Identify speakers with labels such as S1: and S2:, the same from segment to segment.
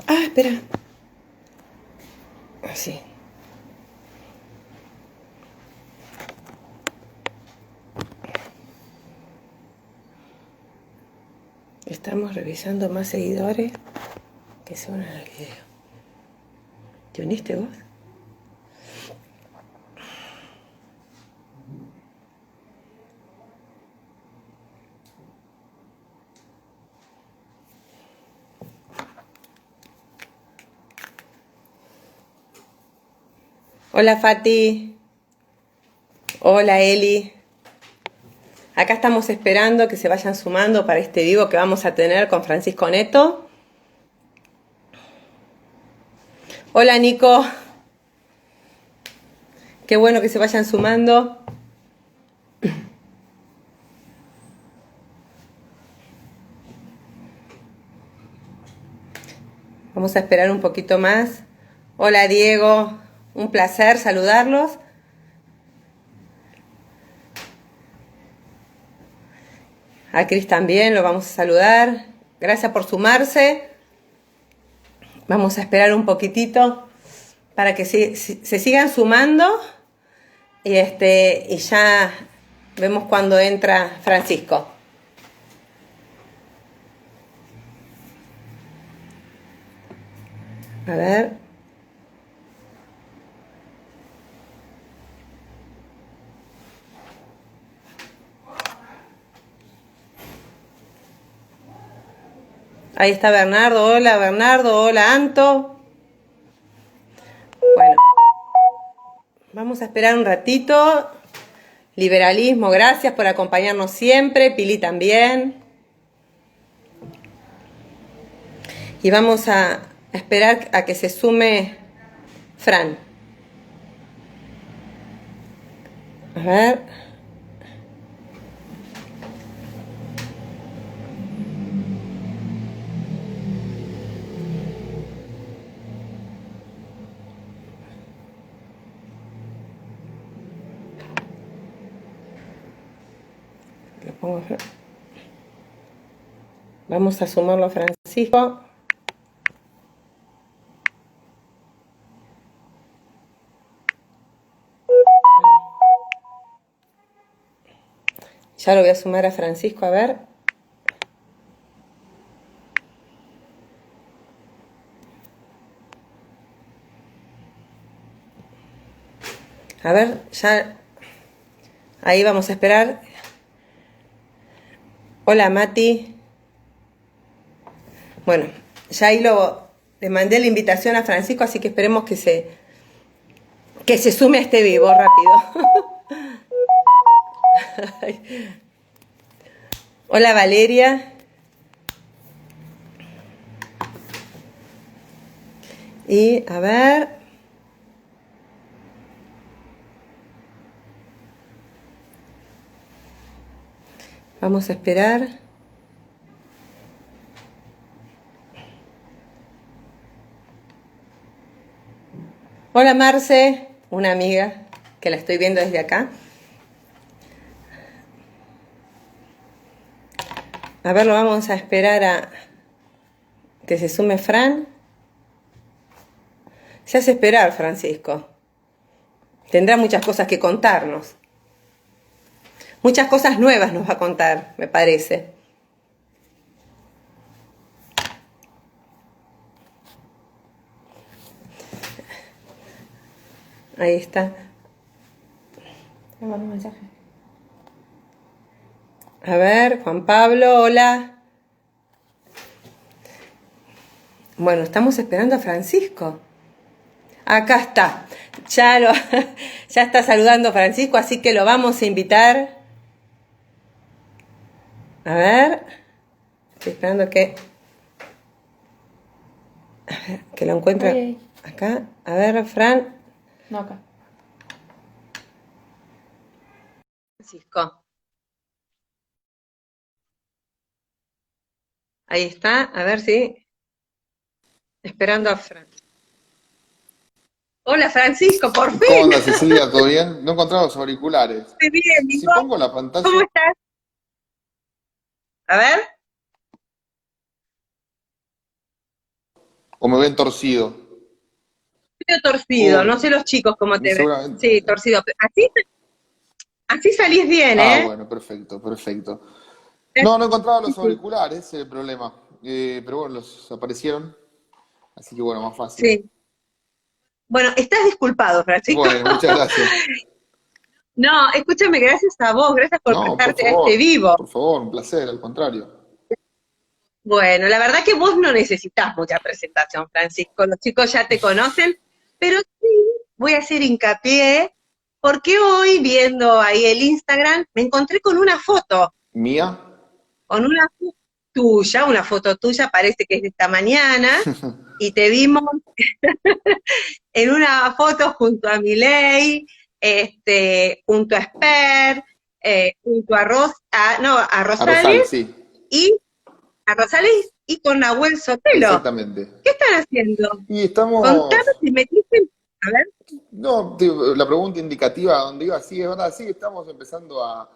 S1: Ah, espera. Así. Estamos revisando más seguidores que se unan al video. ¿Te uniste vos? Hola Fati. Hola Eli. Acá estamos esperando que se vayan sumando para este vivo que vamos a tener con Francisco Neto. Hola Nico. Qué bueno que se vayan sumando. Vamos a esperar un poquito más. Hola Diego. Un placer saludarlos. A Cris también lo vamos a saludar. Gracias por sumarse. Vamos a esperar un poquitito para que se sigan sumando y ya vemos cuando entra Francisco. A ver. Ahí está Bernardo. Hola Bernardo. Hola Anto. Bueno, vamos a esperar un ratito. Liberalismo, gracias por acompañarnos siempre. Pili también. Y vamos a esperar a que se sume Fran. A ver. Lo pongo. Vamos a sumarlo a Francisco. Ya lo voy a sumar a Francisco, a ver. A ver, ya. Ahí vamos a esperar. Hola Mati. Bueno, ya ahí le mandé la invitación a Francisco, así que esperemos que se sume a este vivo rápido. Hola Valeria. Y a ver. Vamos a esperar. Hola Marce, una amiga que la estoy viendo desde acá. A ver, lo vamos a esperar a que se sume Fran. Se hace esperar, Francisco. Tendrá muchas cosas que contarnos. Muchas cosas nuevas nos va a contar, me parece. Ahí está. Me mandó un mensaje. A ver, Juan Pablo, hola. Bueno, estamos esperando a Francisco. Acá está. Ya está saludando Francisco, así que lo vamos a invitar. A ver. Estoy esperando que lo encuentre.
S2: Oye.
S1: Acá. A ver, Fran.
S2: No, acá.
S1: Francisco. Ahí está. A ver si. Esperando a Fran. Hola, Francisco, por
S3: ¿Cómo
S1: fin.
S3: anda Cecilia? ¿Todo bien? No encontraba los auriculares.
S1: Muy bien,
S3: Si
S1: Nico.
S3: pongo la
S1: ¿Cómo
S3: pantalla,
S1: estás? A ver.
S3: ¿O me ven torcido?
S1: Medio torcido,
S3: Uy,
S1: no sé los chicos cómo te ven. Sí,
S3: seguramente.
S1: torcido. Así salís bien,
S3: Ah,
S1: ¿eh?
S3: bueno, perfecto, perfecto. No encontraba los auriculares, ese es el problema. Pero bueno, los aparecieron, así que bueno, más fácil.
S1: Sí. Bueno, estás disculpado, Francisco.
S3: Bueno, muchas gracias.
S1: No, escúchame, gracias a vos, gracias por
S3: No,
S1: prestarte a este vivo.
S3: por favor, un placer, al contrario.
S1: Bueno, la verdad que vos no necesitas mucha presentación, Francisco. Los chicos ya te conocen, pero sí voy a hacer hincapié porque hoy, viendo ahí el Instagram, me encontré
S3: ¿Mía?
S1: con una foto tuya, parece que es de esta mañana, y te vimos en una foto junto a Milei, junto a Esper, junto a no, a
S3: A Rosales,
S1: Rosales
S3: sí,
S1: y a Rosales y con Nahuel Sotelo.
S3: exactamente.
S1: ¿Qué están haciendo?
S3: Y
S1: Contame
S3: estamos,
S1: si metiste, a ver,
S3: no, la pregunta indicativa a dónde iba, sí, es verdad, sí, estamos empezando a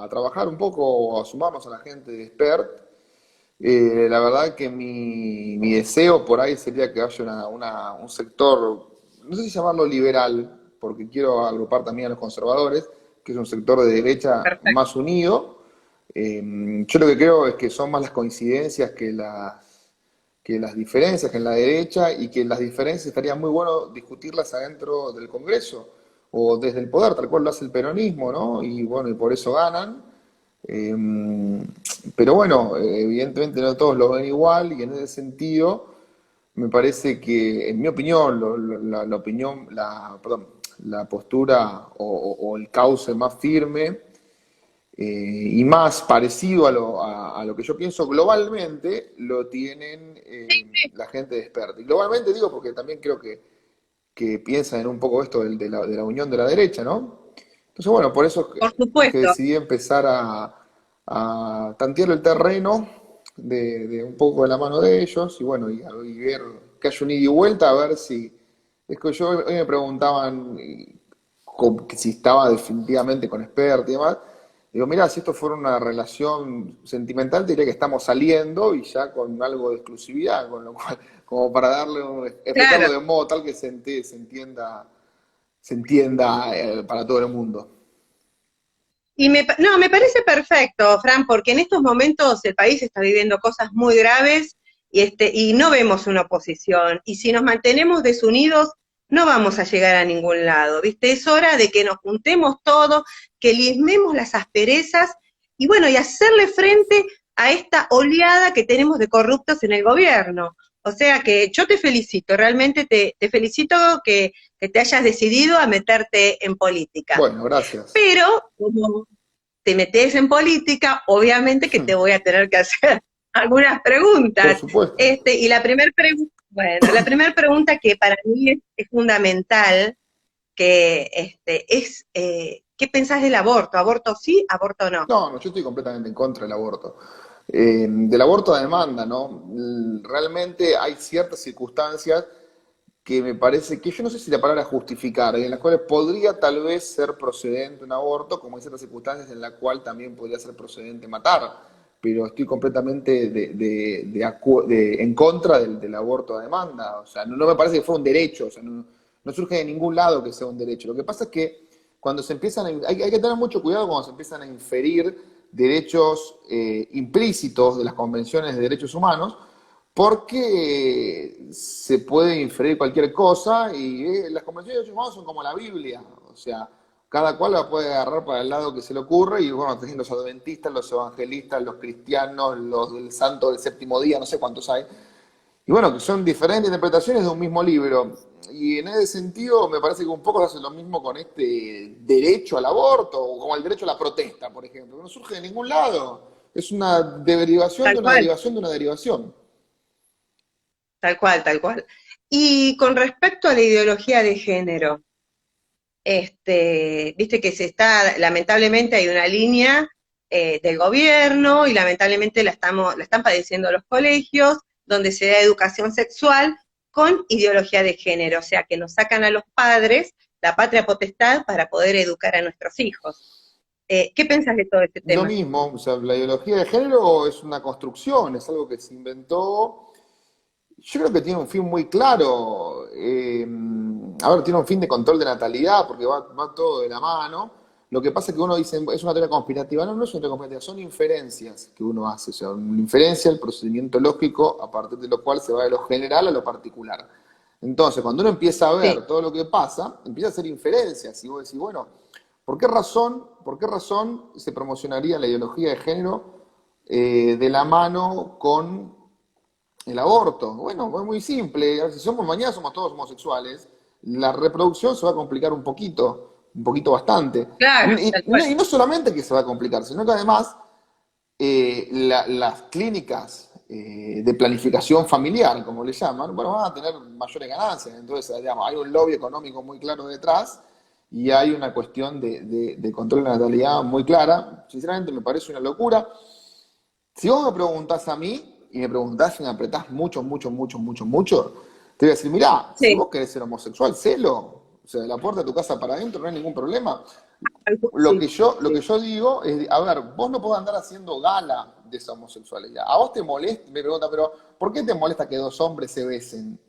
S3: trabajar un poco, a sumarnos a la gente de Expert. La verdad que mi deseo por ahí sería que haya un sector, no sé si llamarlo liberal, porque quiero agrupar también a los conservadores, que es un sector de derecha
S1: perfecto.
S3: más unido. Yo lo que creo es que son más las coincidencias que las diferencias en la derecha, y que las diferencias estaría muy bueno discutirlas adentro del Congreso o desde el poder, tal cual lo hace el peronismo, ¿no? Y bueno, y por eso ganan. Eh, pero bueno, evidentemente no todos lo ven igual, y en ese sentido me parece que, en mi opinión, la opinión, perdón, la postura o el cauce más firme y más parecido a lo que yo pienso globalmente, lo tienen la gente de Expert. Y globalmente digo porque también creo que piensan en un poco esto de la unión de la derecha, ¿no? Entonces, bueno, por eso
S1: Por
S3: es que
S1: supuesto.
S3: decidí empezar a tantear el terreno de un poco de la mano de ellos, y bueno, y ver que haya un ida y vuelta, a ver si... Es que hoy me preguntaban que si estaba definitivamente con Expert y demás. Digo, mira, si esto fuera una relación sentimental, te diría que estamos saliendo y ya con algo de exclusividad, con lo cual, como para explicarlo
S1: Claro.
S3: de modo tal que se entienda para todo el mundo.
S1: No, me parece perfecto, Fran, porque en estos momentos el país está viviendo cosas muy graves y no vemos una oposición. Y si nos mantenemos desunidos, no vamos a llegar a ningún lado, ¿viste? Es hora de que nos juntemos todos, que limemos las asperezas y bueno, y hacerle frente a esta oleada que tenemos de corruptos en el gobierno. O sea que yo te felicito, realmente te felicito que te hayas decidido a meterte en política.
S3: Bueno, gracias.
S1: Pero como te metes en política, obviamente que te voy a tener que hacer algunas
S3: Por
S1: preguntas.
S3: supuesto.
S1: Y la primera pregunta, bueno, la primera pregunta que para mí es fundamental, que ¿qué pensás del aborto? ¿Aborto sí, aborto no?
S3: No, no, yo estoy completamente en contra del aborto. Del aborto a demanda, ¿no? Realmente hay ciertas circunstancias que me parece que yo no sé si la palabra justificar, en las cuales podría tal vez ser procedente un aborto, como hay ciertas circunstancias en las cuales también podría ser procedente matar, pero estoy completamente en contra del aborto a demanda. O sea, no me parece que fuera un derecho, o sea, no surge de ningún lado que sea un derecho. Lo que pasa es que cuando se empiezan hay que tener mucho cuidado cuando se empiezan a inferir derechos implícitos de las convenciones de derechos humanos, porque se puede inferir cualquier cosa, y las convenciones de derechos humanos son como la Biblia, o sea, cada cual la puede agarrar para el lado que se le ocurre, y bueno, tenés los adventistas, los evangelistas, los cristianos, los del santo del séptimo día, no sé cuántos hay, y bueno, que son diferentes interpretaciones de un mismo libro. Y en ese sentido me parece que un poco se hace lo mismo con este derecho al aborto, o como el derecho a la protesta, por ejemplo, que no surge de ningún lado. Es una derivación de
S1: Tal
S3: una
S1: cual,
S3: derivación de una derivación.
S1: tal cual, tal cual. Y con respecto a la ideología de género, viste que lamentablemente hay una línea del gobierno y lamentablemente la están padeciendo los colegios, donde se da educación sexual con ideología de género, o sea que nos sacan a los padres la patria potestad para poder educar a nuestros hijos. ¿Qué pensás de todo este
S3: Lo
S1: tema?
S3: mismo, o sea, la ideología de género es una construcción, es algo que se inventó Yo creo que tiene un fin muy claro. A ver, tiene un fin de control de natalidad, porque va todo de la mano. Lo que pasa es que uno dice, es una teoría conspirativa. No, no es una teoría conspirativa, son inferencias que uno hace. O sea, una inferencia, el procedimiento lógico, a partir de lo cual se va de lo general a lo particular. Entonces, cuando uno empieza a
S1: Sí,
S3: ver todo lo que pasa, empieza a hacer inferencias. Y vos decís, bueno, por qué razón se promocionaría la ideología de género de la mano con el aborto? Bueno, es muy simple. A ver, si somos mañana somos todos homosexuales, la reproducción se va a complicar un poquito bastante.
S1: claro, tal cual.
S3: Y no solamente que se va a complicar, sino que además las clínicas de planificación familiar, como le llaman, bueno, van a tener mayores ganancias. Entonces, digamos, hay un lobby económico muy claro detrás y hay una cuestión de control de la natalidad muy clara. Sinceramente, me parece una locura. Si vos me preguntás a mí, y me preguntás y me apretás mucho, mucho, mucho, mucho, mucho, te voy a decir, mirá, si
S1: Sí,
S3: vos querés ser homosexual, sélo. O sea, de la puerta de tu casa para adentro no hay ningún problema.
S1: sí,
S3: Lo que
S1: sí.
S3: yo digo es, a ver, vos no podés andar haciendo gala de esa homosexualidad. A vos te molesta, me pregunta, pero ¿por qué te molesta que dos hombres se besen?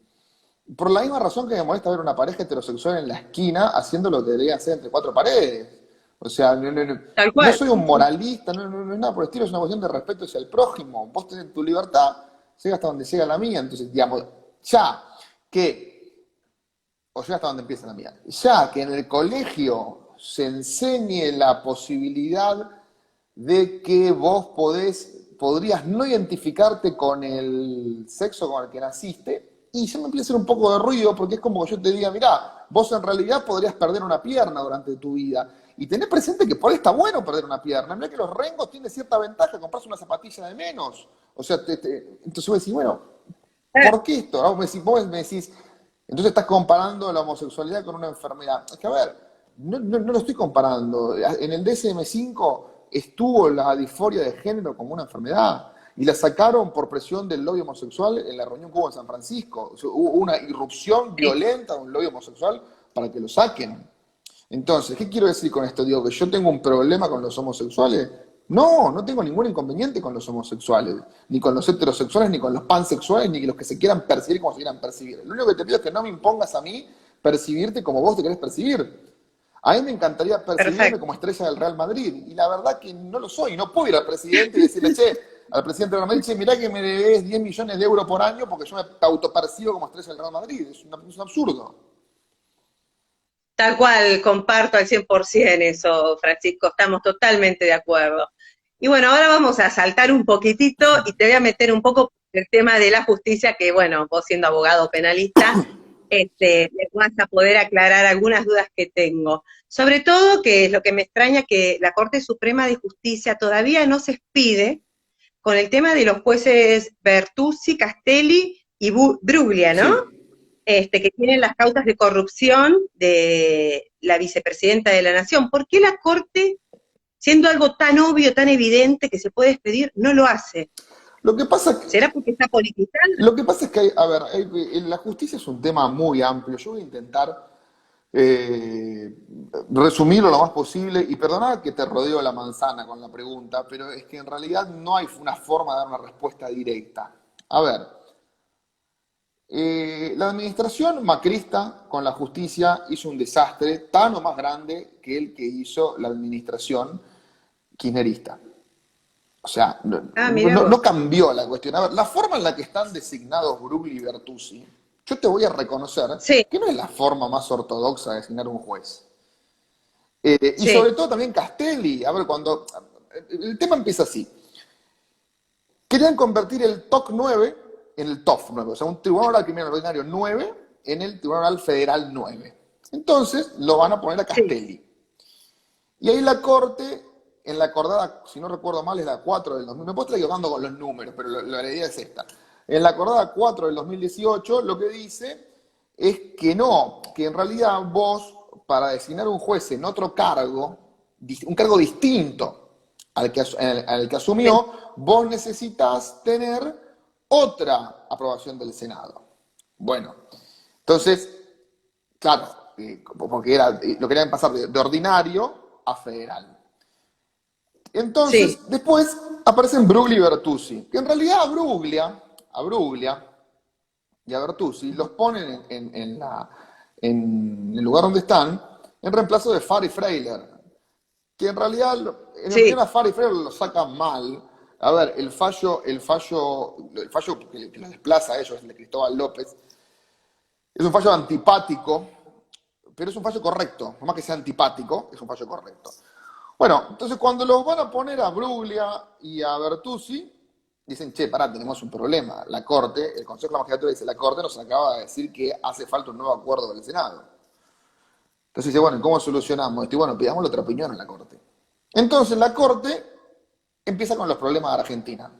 S3: Por la misma razón que me molesta ver una pareja heterosexual en la esquina haciendo lo que debería hacer entre cuatro paredes. O sea,
S1: Tal
S3: no
S1: cual.
S3: soy un moralista, no es nada por el estilo, es una cuestión de respeto hacia el prójimo. Vos tenés tu libertad, llega hasta donde llega la mía. Entonces, digamos, ya que, o llega hasta donde empieza la mía, ya que en el colegio se enseñe la posibilidad de que vos podrías no identificarte con el sexo con el que naciste, y ya me empieza a hacer un poco de ruido, porque es como que yo te diga, mirá, vos en realidad podrías perder una pierna durante tu vida, y tenés presente que por ahí está bueno perder una pierna, mirá que los rengos tienen cierta ventaja, compras una zapatilla de menos, o sea, entonces vos decís, bueno, ¿por qué esto? ¿No? Vos me decís, entonces estás comparando la homosexualidad con una enfermedad. Es que, a ver, no lo estoy comparando. En el DSM-5 estuvo la disforia de género como una enfermedad y la sacaron por presión del lobby homosexual en la reunión que hubo en San Francisco. O sea, hubo una irrupción
S1: Sí,
S3: violenta de un lobby homosexual para que lo saquen. Entonces, ¿qué quiero decir con esto? Digo, que yo tengo un problema con los homosexuales. No, no tengo ningún inconveniente con los homosexuales, ni con los heterosexuales, ni con los pansexuales, ni con los que se quieran percibir como se quieran percibir. Lo único que te pido es que no me impongas a mí percibirte como vos te querés percibir. A mí me encantaría percibirme
S1: perfecto.
S3: como estrella del Real Madrid, y la verdad que no lo soy. No puedo ir al presidente y decirle, che, al presidente del Real Madrid, che, mirá que me debes 10 millones de euros por año porque yo me autopercibo como estrella del Real Madrid. Es un absurdo.
S1: Tal cual, comparto al 100% eso, Francisco, estamos totalmente de acuerdo. Y bueno, ahora vamos a saltar un poquitito y te voy a meter un poco en el tema de la justicia, que bueno, vos siendo abogado penalista, me vas a poder aclarar algunas dudas que tengo. Sobre todo, que es lo que me extraña, que la Corte Suprema de Justicia todavía no se expide con el tema de los jueces Bertuzzi, Castelli y Bruglia, ¿no?
S3: Sí.
S1: Que tienen las causas de corrupción de la vicepresidenta de la Nación. ¿Por qué la Corte, siendo algo tan obvio, tan evidente que se puede expedir, no lo hace?
S3: Lo que pasa,
S1: ¿Será porque está politizando?
S3: lo que pasa es que, a ver, la justicia es un tema muy amplio. Yo voy a intentar eh, resumirlo lo más posible y perdonar que te rodeo la manzana con la pregunta, pero es que en realidad no hay una forma de dar una respuesta directa. A ver, la administración macrista con la justicia hizo un desastre tan o más grande que el que hizo la administración kirchnerista. O sea,
S1: Ah, mira
S3: no
S1: vos.
S3: cambió la cuestión. A ver, la forma en la que están designados Brugli y Bertuzzi, yo te voy a reconocer
S1: Sí,
S3: que no es la forma más ortodoxa de designar un juez. Y sobre
S1: sí,
S3: todo también Castelli. A ver, cuando. El tema empieza así. Querían convertir el TOC 9 en el TOF 9, o sea, un Tribunal Oral Criminal Ordinario 9 en el Tribunal Oral Federal 9. Entonces lo van a poner a
S1: sí,
S3: Castelli. Y ahí la Corte, en la acordada, si no recuerdo mal, es la 4 del 2000. Me puedo estar equivocando con los números, pero la idea es esta. En la acordada 4 del 2018, lo que dice es que no, que en realidad vos, para designar un juez en otro cargo, un cargo distinto al que
S1: sí.
S3: asumió, vos necesitas tener otra aprobación del Senado. Bueno, entonces, claro, porque lo querían pasar de ordinario a federal.
S1: Sí.
S3: Entonces, después aparecen Bruglia y Bertuzzi, que en realidad a Bruglia y a Bertuzzi, los ponen en el lugar donde están, en reemplazo de Fari Freiler, que en realidad, en mi opinión,
S1: Sí,
S3: a Fari Freiler lo sacan mal. A ver, el fallo que los desplaza a ellos, el de Cristóbal López, es un fallo antipático, pero es un fallo correcto. No más que sea antipático, es un fallo correcto. Bueno, entonces cuando los van a poner a Bruglia y a Bertuzzi, dicen, che, pará, tenemos un problema. La Corte, el Consejo de la Magistratura dice, la Corte nos acaba de decir que hace falta un nuevo acuerdo del Senado. Entonces dice, bueno, ¿cómo solucionamos esto? Y bueno, pidámosle otra opinión a la Corte. Entonces la Corte empieza con los problemas de Argentina,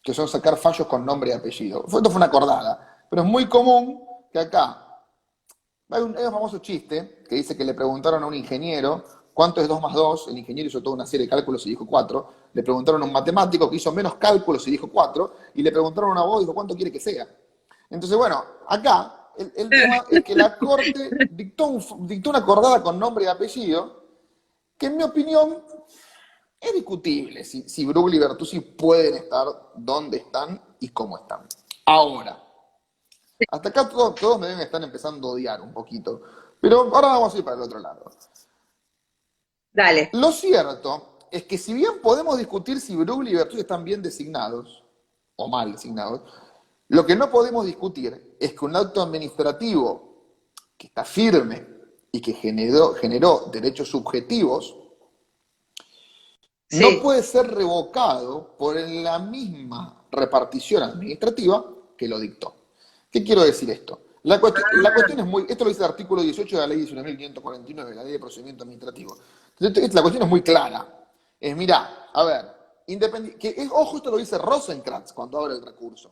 S3: que son sacar fallos con nombre y apellido. Esto fue una acordada, pero es muy común que acá hay un famoso chiste que dice que le preguntaron a un ingeniero cuánto es 2 más 2, el ingeniero hizo toda una serie de cálculos y dijo 4, le preguntaron a un matemático que hizo menos cálculos y dijo 4, y le preguntaron a un abogado y dijo cuánto quiere que sea. Entonces, bueno, acá el tema es que la Corte dictó una acordada con nombre y apellido, que en mi opinión es discutible si Bruglia y Bertuzzi pueden estar donde están y cómo están. Ahora, hasta acá todos me deben estar empezando a odiar un poquito. Pero ahora vamos a ir para el otro lado.
S1: dale.
S3: Lo cierto es que si bien podemos discutir si Bruglia y Bertuzzi están bien designados, o mal designados, lo que no podemos discutir es que un acto administrativo que está firme y que generó derechos subjetivos no
S1: Sí,
S3: puede ser revocado por la misma repartición administrativa que lo dictó. ¿Qué quiero decir esto? La cuestión es muy, esto lo dice el artículo 18 de la ley 19.549, de la ley de procedimiento administrativo. Entonces, la cuestión es muy clara. Es, mirá, a ver, ojo, esto lo dice Rosenkrantz cuando abre el recurso,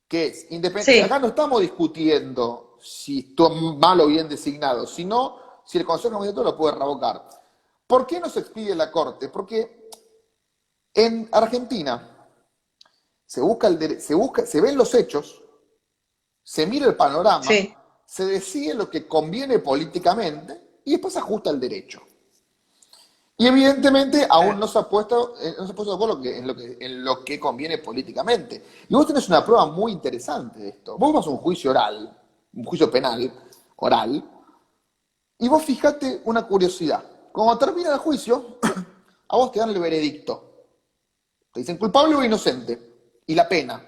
S3: que es, acá
S1: sí,
S3: no estamos discutiendo si estuvo mal o bien designado, sino si el Consejo Administrativo lo puede revocar. ¿Por qué no se expide la Corte? Porque en Argentina se ven los hechos, se mira el panorama,
S1: sí.
S3: se decide lo que conviene políticamente y después se ajusta el derecho. Y evidentemente aún no se ha puesto de acuerdo en lo que conviene políticamente. Y vos tenés una prueba muy interesante de esto. Vos vas a un juicio oral, un juicio penal oral, y vos fijate una curiosidad. Cuando termina el juicio, a vos te dan el veredicto. Te dicen culpable o inocente. Y la pena.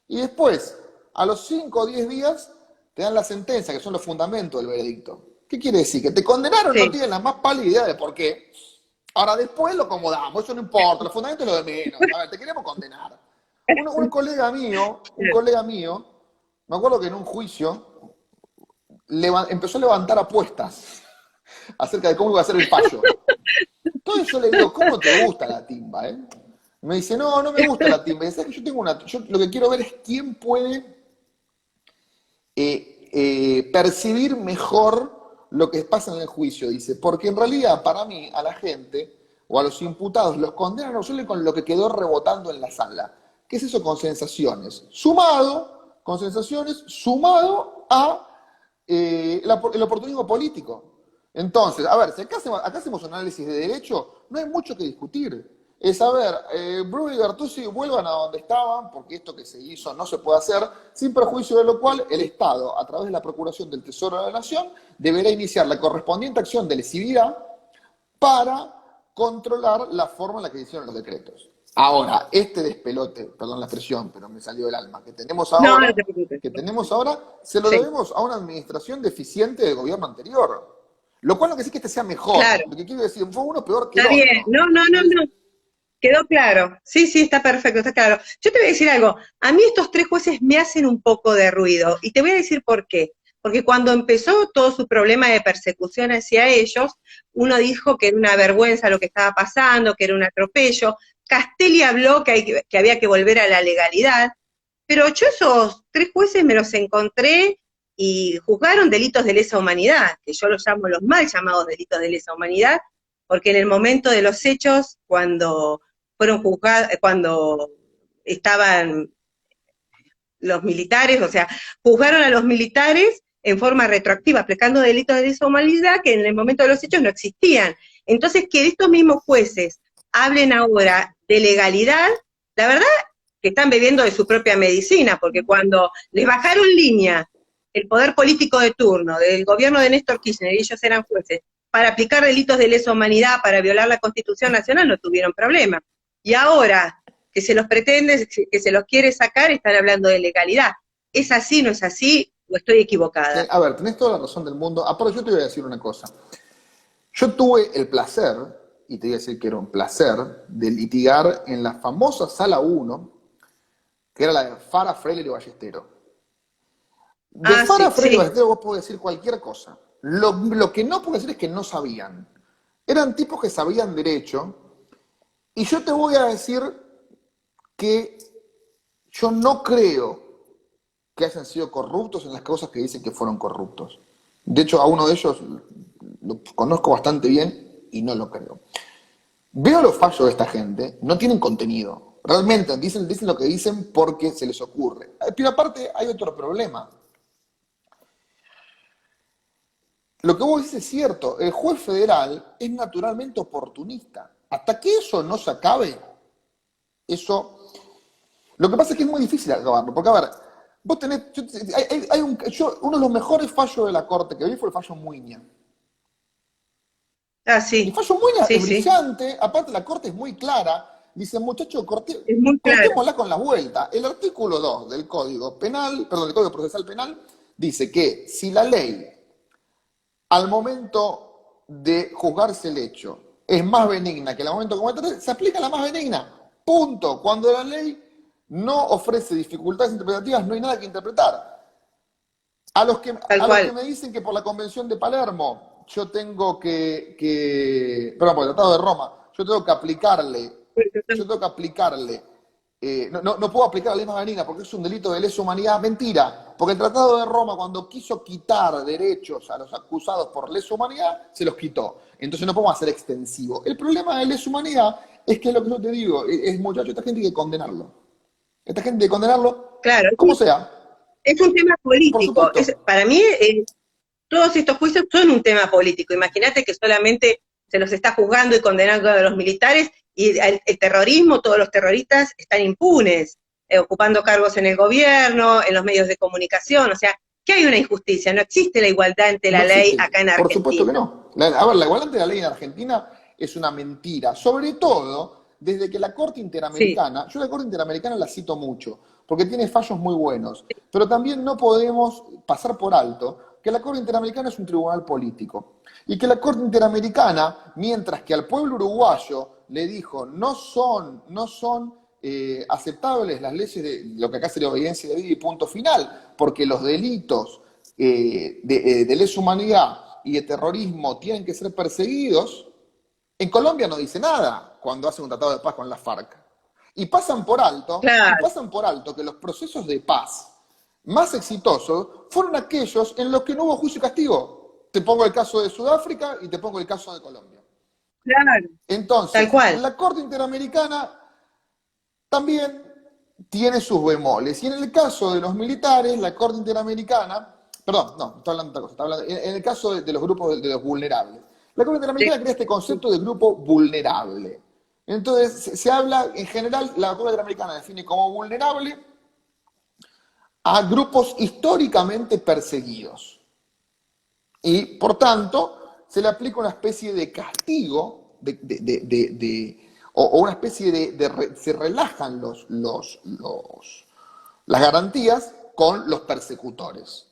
S3: Y después, a los 5 o 10 días, te dan la sentencia, que son los fundamentos del veredicto. ¿Qué quiere decir? Que te condenaron, no
S1: Sí.
S3: tienen la más pálida idea de por qué. Ahora, después lo acomodamos, eso no importa, los fundamentos es lo de menos. A ver, te queremos condenar. Un colega mío, me acuerdo que en un juicio empezó a levantar apuestas acerca de cómo iba a ser el fallo. Entonces yo le digo, ¿cómo te gusta la timba, Y me dice, no, no me gusta la timba. Y dice, yo lo que quiero ver es quién puede percibir mejor lo que pasa en el juicio, dice, porque en realidad para mí, a la gente o a los imputados, los condenan no solo con lo que quedó rebotando en la sala. ¿Qué es eso con sensaciones? Sumado a el oportunismo político. Entonces, a ver, si acá hacemos un análisis de derecho, no hay mucho que discutir. Es, a ver, Bruglia y Bertuzzi vuelvan a donde estaban, porque esto que se hizo no se puede hacer, sin perjuicio de lo cual el Estado, a través de la Procuración del Tesoro de la Nación, deberá iniciar la correspondiente acción de lesividad para controlar la forma en la que se hicieron los decretos. Ahora, este despelote, perdón la expresión, pero me salió del alma,
S1: No, no te preocupes.
S3: que tenemos ahora, se lo
S1: Sí,
S3: debemos a una administración deficiente del gobierno anterior. Lo cual no quiere decir que este sea mejor.
S1: claro.
S3: Lo que quiero decir, fue uno peor que el
S1: Está bien.
S3: otro.
S1: No, no, no, no. Quedó claro. Sí, sí, está perfecto, está claro. Yo te voy a decir algo. A mí estos tres jueces me hacen un poco de ruido. Y te voy a decir por qué. Porque cuando empezó todo su problema de persecución hacia ellos, uno dijo que era una vergüenza lo que estaba pasando, que era un atropello. Castelli habló que había que volver a la legalidad. Pero yo esos tres jueces me los encontré y juzgaron delitos de lesa humanidad, que yo los llamo los mal llamados delitos de lesa humanidad, porque en el momento de los hechos, cuando fueron juzgados, cuando estaban los militares, o sea, juzgaron a los militares en forma retroactiva, aplicando delitos de lesa humanidad que en el momento de los hechos no existían. Entonces, que estos mismos jueces hablen ahora de legalidad, la verdad que están bebiendo de su propia medicina, porque cuando les bajaron línea el poder político de turno del gobierno de Néstor Kirchner, y ellos eran jueces, para aplicar delitos de lesa humanidad, para violar la Constitución Nacional, no tuvieron problema. Y ahora que se los pretende, que se los quiere sacar, están hablando de legalidad. ¿Es así, no es así, o estoy equivocada?
S3: A ver, tenés toda la razón del mundo. Aparte, yo te voy a decir una cosa. Yo tuve el placer, y te voy a decir que era un placer, de litigar en la famosa Sala 1, que era la de Fara, Freire y Ballestero. De Fara, Freire y Ballestero vos podés decir cualquier cosa. Lo que no puedo decir es que no sabían. Eran tipos que sabían derecho, y yo te voy a decir que yo no creo que hayan sido corruptos en las causas que dicen que fueron corruptos. De hecho, a uno de ellos lo conozco bastante bien y no lo creo. Veo los fallos de esta gente, no tienen contenido. Realmente dicen lo que dicen porque se les ocurre. Pero aparte hay otro problema. Lo que vos dices es cierto, el juez federal es naturalmente oportunista. Hasta que eso no se acabe, eso... Lo que pasa es que es muy difícil acabarlo, porque a ver, vos tenés... uno de los mejores fallos de la Corte que vi fue el fallo Muiña.
S1: Ah, sí.
S3: El fallo Muiña
S1: sí,
S3: es brillante, aparte la Corte es muy clara. Dice, muchachos, cortémosla con la vuelta. El artículo 2 del Código Penal, perdón, del Código Procesal Penal, dice que si la ley, al momento de juzgarse el hecho, es más benigna que el momento de cometerse, se aplica la más benigna. Punto. Cuando la ley no ofrece dificultades interpretativas, no hay nada que interpretar. A los que me dicen que por la Convención de Palermo yo tengo perdón, por el Tratado de Roma, yo tengo que aplicarle, no puedo aplicar la ley más benigna porque es un delito de lesa humanidad. Mentira, porque el Tratado de Roma, cuando quiso quitar derechos a los acusados por lesa humanidad, se los quitó. Entonces no podemos hacer extensivo. El problema de lesa humanidad es que lo que yo te digo, muchacho, esta gente hay que condenarlo. Esta gente hay que condenarlo,
S1: claro,
S3: como sea.
S1: Es un tema político. Para mí, todos estos juicios son un tema político. Imagínate que solamente se los está juzgando y condenando a los militares, y el terrorismo, todos los terroristas están impunes, ocupando cargos en el gobierno, en los medios de comunicación. O sea, que hay una injusticia, no existe la igualdad ante la ley acá en Argentina.
S3: Por supuesto que no. A ver, la igualdad ante la ley en Argentina es una mentira, sobre todo desde que la Corte Interamericana, yo la Corte Interamericana la cito mucho, porque tiene fallos muy buenos, pero también no podemos pasar por alto que la Corte Interamericana es un tribunal político, y que la Corte Interamericana, mientras que al pueblo uruguayo le dijo no son aceptables las leyes de lo que acá sería obediencia de vida y punto final, porque los delitos de lesa humanidad y de terrorismo tienen que ser perseguidos, en Colombia no dice nada cuando hacen un tratado de paz con la FARC. Y pasan por alto, que los procesos de paz más exitosos fueron aquellos en los que no hubo juicio y castigo. Te pongo el caso de Sudáfrica y te pongo el caso de Colombia.
S1: Claro.
S3: Entonces,
S1: tal cual.
S3: La Corte Interamericana también tiene sus bemoles. Y en el caso de los militares, la Corte Interamericana, perdón, no, estoy hablando de otra cosa, está hablando, en el caso de los grupos de los vulnerables, la Corte Interamericana crea este concepto de grupo vulnerable. Entonces, se habla, en general, la Corte Interamericana define como vulnerable a grupos históricamente perseguidos. Y, por tanto, se le aplica una especie de castigo, o una especie se relajan las garantías con los persecutores.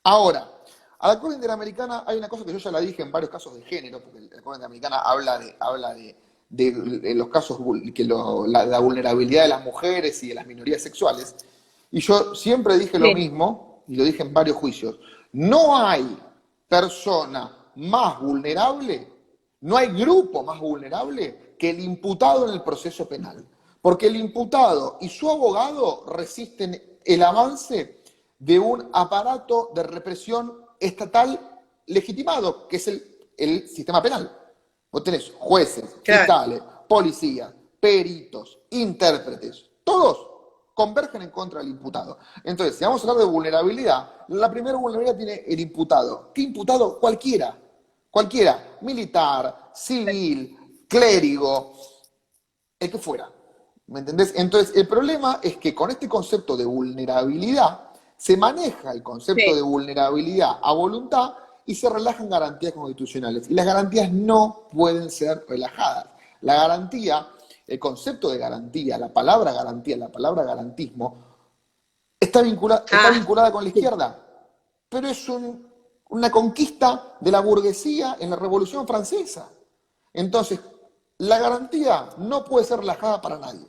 S3: Ahora, a la Corte Interamericana hay una cosa que yo ya la dije en varios casos de género, porque la Corte Interamericana habla de los casos, la vulnerabilidad de las mujeres y de las minorías sexuales. Y yo siempre dije lo mismo, y lo dije en varios juicios. No hay persona más vulnerable, no hay grupo más vulnerable que el imputado en el proceso penal. Porque el imputado y su abogado resisten el avance de un aparato de represión estatal legitimado, que es el sistema penal. Vos tenés jueces, fiscales, policías, peritos, intérpretes, todos convergen en contra del imputado. Entonces, si vamos a hablar de vulnerabilidad, la primera vulnerabilidad tiene el imputado. ¿Qué imputado? Cualquiera. Cualquiera. Militar, civil, clérigo, el que fuera. ¿Me entendés? Entonces, el problema es que con este concepto de vulnerabilidad, se maneja el concepto de
S1: Sí.
S3: vulnerabilidad a voluntad y se relajan garantías constitucionales. Y las garantías no pueden ser relajadas. La garantía, el concepto de garantía, la palabra garantismo, está
S1: Ah,
S3: vinculada con la
S1: sí.
S3: izquierda, pero es una conquista de la burguesía en la Revolución Francesa. Entonces, la garantía no puede ser relajada para nadie.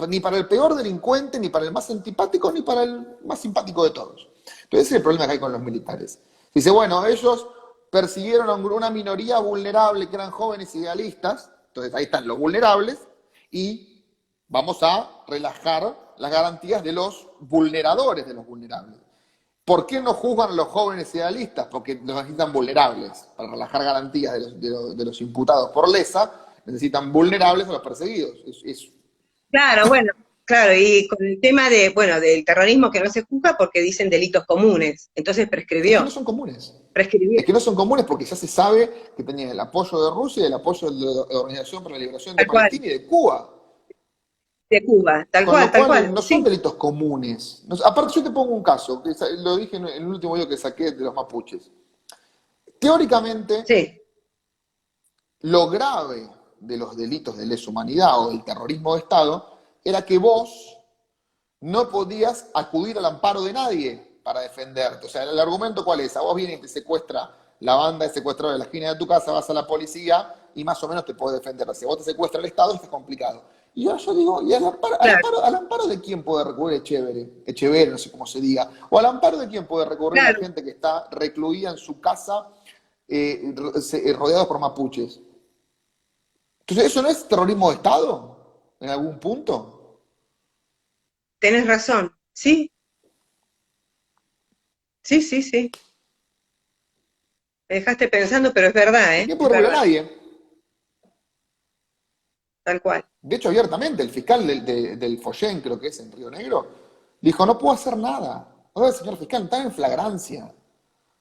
S3: Ni para el peor delincuente, ni para el más antipático, ni para el más simpático de todos. Entonces, ese es el problema que hay con los militares. Dice, bueno, ellos persiguieron a una minoría vulnerable que eran jóvenes idealistas, entonces ahí están los vulnerables, y vamos a relajar las garantías de los vulneradores de los vulnerables. ¿Por qué no juzgan a los jóvenes idealistas? Porque los necesitan vulnerables. Para relajar garantías de los imputados por lesa, necesitan vulnerables a los perseguidos.
S1: Claro, bueno, claro, y con el tema de, bueno, del terrorismo que no se juzga porque dicen delitos comunes, entonces
S3: Es que no
S1: prescribió,
S3: son comunes.
S1: prescribió,
S3: Es que no son comunes porque ya se sabe que tenían el apoyo de Rusia y el apoyo de la Organización para la Liberación de
S1: tal cual,
S3: Palestina y de Cuba.
S1: de Cuba,
S3: Con lo
S1: tal
S3: cual
S1: cual,
S3: no son
S1: sí,
S3: delitos comunes. Aparte, yo te pongo un caso, que lo dije en el último video que saqué de los mapuches. Teóricamente,
S1: sí,
S3: lo grave de los delitos de lesa humanidad o del terrorismo de Estado era que vos no podías acudir al amparo de nadie para defenderte. O sea, el argumento cuál es, a vos viene y te secuestra la banda de secuestradores de la esquina de tu casa, vas a la policía y más o menos te puede defender. Si vos te secuestra el Estado, es complicado. Y ahora yo digo, ¿y
S1: claro,
S3: al amparo de quién puede recurrir Echeverre, no sé cómo se diga? ¿O al amparo de quién puede recurrir la
S1: claro,
S3: gente que está recluida en su casa rodeados por mapuches? Entonces, ¿eso no es terrorismo de Estado? ¿En algún punto?
S1: tenés razón, sí, sí, sí, sí, me dejaste pensando, pero es verdad,
S3: ¿Y quién
S1: es
S3: puede recurrir a
S1: verdad,
S3: nadie?
S1: tal cual,
S3: De hecho, abiertamente, el fiscal del Follén, creo que es en Río Negro, dijo, no puedo hacer nada. Oiga, señor fiscal, está en flagrancia.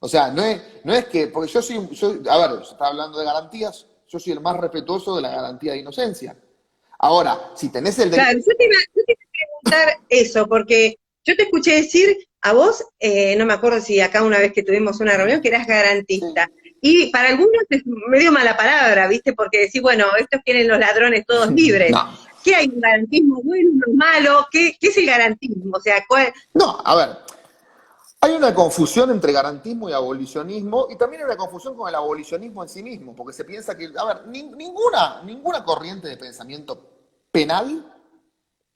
S3: O sea, no es que, porque a ver, se está hablando de garantías, yo soy el más respetuoso de la garantía de inocencia. Ahora, si tenés el
S1: claro,
S3: delito...
S1: yo te iba a preguntar eso, porque yo te escuché decir a vos, no me acuerdo si acá una vez que tuvimos una reunión, que eras
S3: Sí.
S1: garantista. Y para algunos es medio mala palabra, ¿viste? Porque decís, bueno, estos quieren los ladrones todos libres.
S3: No,
S1: ¿Qué hay? ¿Un garantismo bueno, uno malo? ¿Qué es el garantismo? O sea, ¿cuál?
S3: no, a ver, hay una confusión entre garantismo y abolicionismo, y también hay una confusión con el abolicionismo en sí mismo, porque se piensa que, a ver, ninguna corriente de pensamiento penal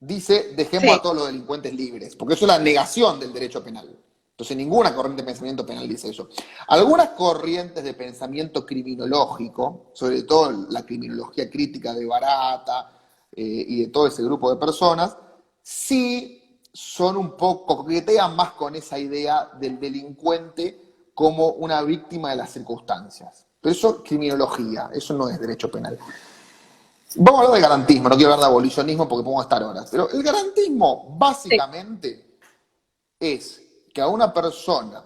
S3: dice dejemos a
S1: Sí,
S3: todos los delincuentes libres, porque eso es la negación del derecho penal. Entonces ninguna corriente de pensamiento penal dice eso. Algunas corrientes de pensamiento criminológico, sobre todo la criminología crítica de Barata y de todo ese grupo de personas, sí son un poco, coquetean más con esa idea del delincuente como una víctima de las circunstancias. Pero eso es criminología, eso no es derecho penal. Vamos a hablar de garantismo, no quiero hablar de abolicionismo porque podemos estar horas. Pero el garantismo
S1: sí,
S3: básicamente es que a una persona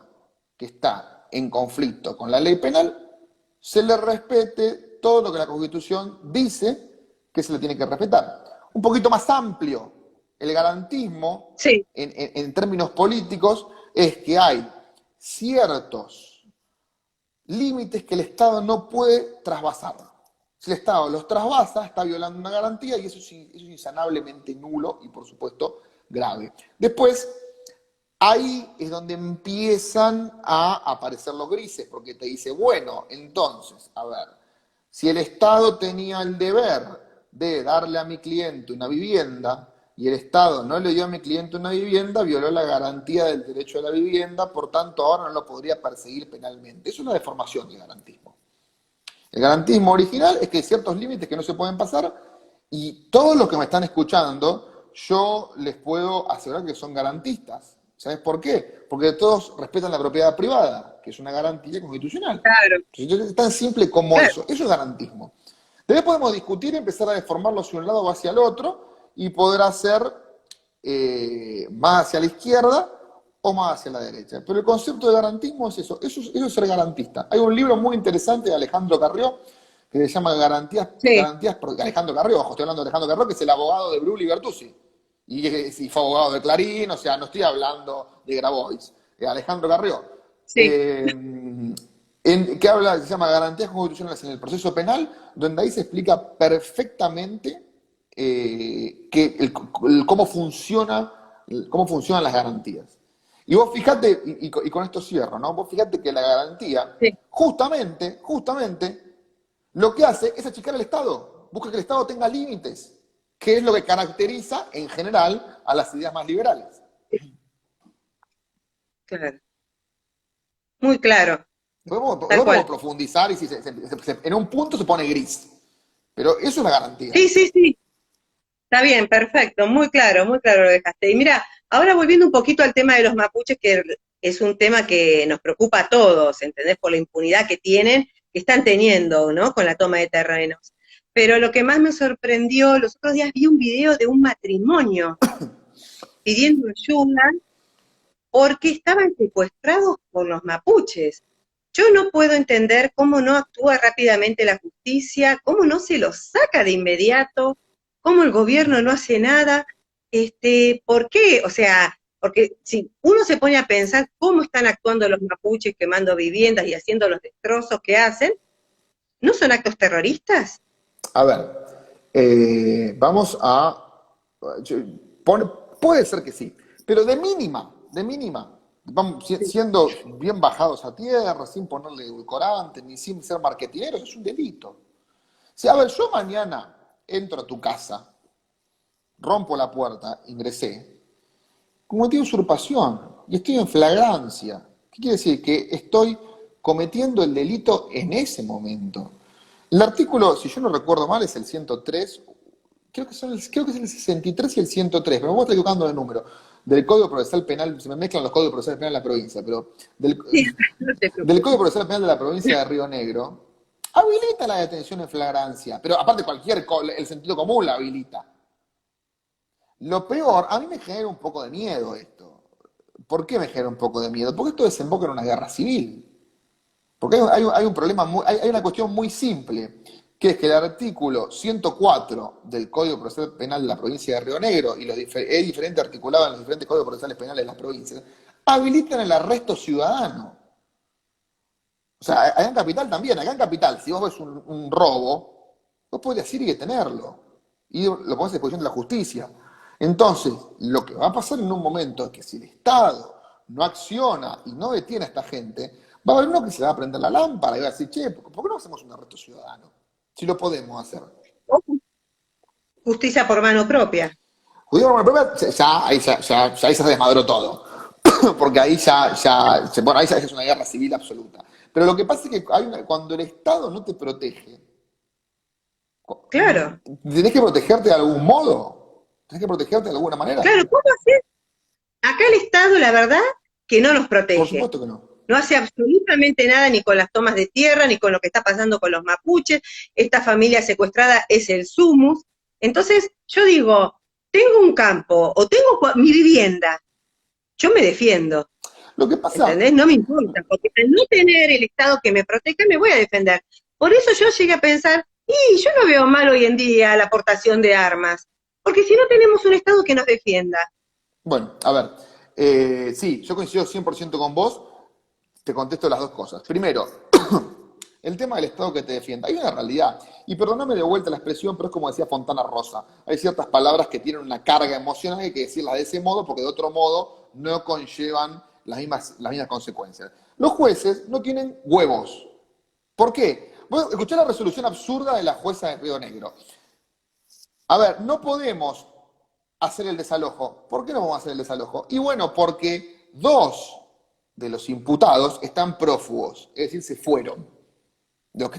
S3: que está en conflicto con la ley penal se le respete todo lo que la Constitución dice que se le tiene que respetar. Un poquito más amplio, el garantismo
S1: sí,
S3: en términos políticos es que hay ciertos límites que el Estado no puede trasvasar. Si el Estado los trasvasa, está violando una garantía y eso es insanablemente nulo y, por supuesto, grave. Después, ahí es donde empiezan a aparecer los grises, porque te dice, bueno, entonces, a ver, si el Estado tenía el deber de darle a mi cliente una vivienda y el Estado no le dio a mi cliente una vivienda, violó la garantía del derecho a la vivienda, por tanto ahora no lo podría perseguir penalmente. Es una deformación del garantismo. El garantismo original es que hay ciertos límites que no se pueden pasar y todos los que me están escuchando, yo les puedo asegurar que son garantistas. ¿Sabes por qué? Porque todos respetan la propiedad privada, que es una garantía constitucional.
S1: claro,
S3: Entonces, es tan simple como
S1: claro.
S3: eso. Eso es garantismo. Después podemos discutir y empezar a deformarlo hacia un lado o hacia el otro y poder hacer más hacia la izquierda o más hacia la derecha. Pero el concepto de garantismo es eso es ser garantista. Hay un libro muy interesante de Alejandro Carrió que que se llama
S1: Sí,
S3: Garantías por Alejandro Carrió. Ojo, estoy hablando de Alejandro Carrió, que es el abogado de Brulli y Bertuzzi. Y fue abogado de Clarín, o sea, no estoy hablando de Grabois. Alejandro Carrió.
S1: sí,
S3: Eh, que habla, se llama Garantías Constitucionales en el Proceso Penal, donde ahí se explica perfectamente cómo funcionan las garantías. Y vos fijate, y con esto cierro, ¿no? Vos fijate que la garantía,
S1: sí.
S3: justamente, lo que hace es achicar el Estado. Busca que el Estado tenga límites, que es lo que caracteriza, en general, a las ideas más liberales.
S1: Claro. Muy claro, tal
S3: Podemos
S1: cual.
S3: profundizar y si en un punto se pone gris. Pero eso es la garantía.
S1: Sí, sí, sí. Está bien, perfecto, muy claro lo dejaste. Y mira, ahora volviendo un poquito al tema de los mapuches, que es un tema que nos preocupa a todos, ¿entendés? Por la impunidad que tienen, que están teniendo, ¿no? Con la toma de terrenos. Pero lo que más me sorprendió, los otros días vi un video de un matrimonio pidiendo ayuda porque estaban secuestrados por los mapuches. Yo no puedo entender cómo no actúa rápidamente la justicia, cómo no se los saca de inmediato, cómo el gobierno no hace nada. ¿Por qué? O sea, porque si uno se pone a pensar cómo están actuando los mapuches quemando viviendas y haciendo los destrozos que hacen, ¿no son actos terroristas?
S3: A ver, vamos a... yo- puede ser que sí, pero de mínima, vamos,
S1: Sí,
S3: siendo bien bajados a tierra, sin ponerle edulcorante, ni sin ser marketineros, es un delito. Si, a ver, yo mañana entro a tu casa, rompo la puerta, ingresé, cometí usurpación y estoy en flagrancia. ¿Qué quiere decir? Que estoy cometiendo el delito en ese momento. El artículo, si yo no recuerdo mal, es el 103, creo que es el 63 y el 103, pero me voy a estar equivocando de número, del Código Procesal Penal, se me mezclan los Códigos Procesales Penales de la provincia, pero
S1: sí, no te
S3: del
S1: preocupes.
S3: Código Procesal Penal de la provincia de Río Negro, habilita la detención en flagrancia, pero aparte el sentido común la habilita. Lo peor, a mí me genera un poco de miedo esto. ¿Por qué me genera un poco de miedo? Porque esto desemboca en una guerra civil. Porque hay un problema, hay una cuestión muy simple, que es que el artículo 104 del Código Procesal Penal de la provincia de Río Negro, y es diferente articulado en los diferentes códigos procesales penales de las provincias, habilitan el arresto ciudadano. O sea, acá en Capital también, acá en Capital, si vos ves un robo, vos podés ir y detenerlo. Y lo ponés a disposición de la justicia. Entonces, lo que va a pasar en un momento es que si el Estado no acciona y no detiene a esta gente, va a haber uno que se va a prender la lámpara y va a decir, che, ¿por qué no hacemos un arresto ciudadano? Si lo podemos hacer.
S1: Justicia por mano propia.
S3: Judío por mano propia, ahí se desmadró todo. Porque bueno, ahí ya es una guerra civil absoluta. Pero lo que pasa es que cuando el Estado no te protege,
S1: Claro,
S3: tenés que protegerte de algún modo. Tenés que protegerte de alguna manera.
S1: claro, ¿cómo hacer? Acá el Estado, la verdad, que no nos
S3: Por
S1: protege.
S3: supuesto que no.
S1: No hace absolutamente nada ni con las tomas de tierra, ni con lo que está pasando con los mapuches. Esta familia secuestrada es el sumus. Entonces, yo digo, tengo un campo o tengo mi vivienda, yo me defiendo,
S3: Lo que pasa,
S1: ¿entendés? No me importa, porque al no tener el Estado que me proteja, me voy a defender. Por eso yo llegué a pensar, y yo no veo mal hoy en día la aportación de armas, porque si no tenemos un Estado que nos defienda.
S3: bueno, a ver, sí, yo coincido 100% con vos, te contesto las dos cosas. Primero, el tema del Estado que te defienda. Hay una realidad, y perdóname de vuelta la expresión, pero es como decía Fontana Rosa, hay ciertas palabras que tienen una carga emocional y hay que decirlas de ese modo, porque de otro modo no conllevan las mismas consecuencias. Los jueces no tienen huevos. ¿Por qué? Bueno, escuché la resolución absurda de la jueza de Río Negro. A ver, no podemos hacer el desalojo. ¿Por qué no vamos a hacer el desalojo? Y bueno, porque dos de los imputados están prófugos, es decir, se fueron, de los que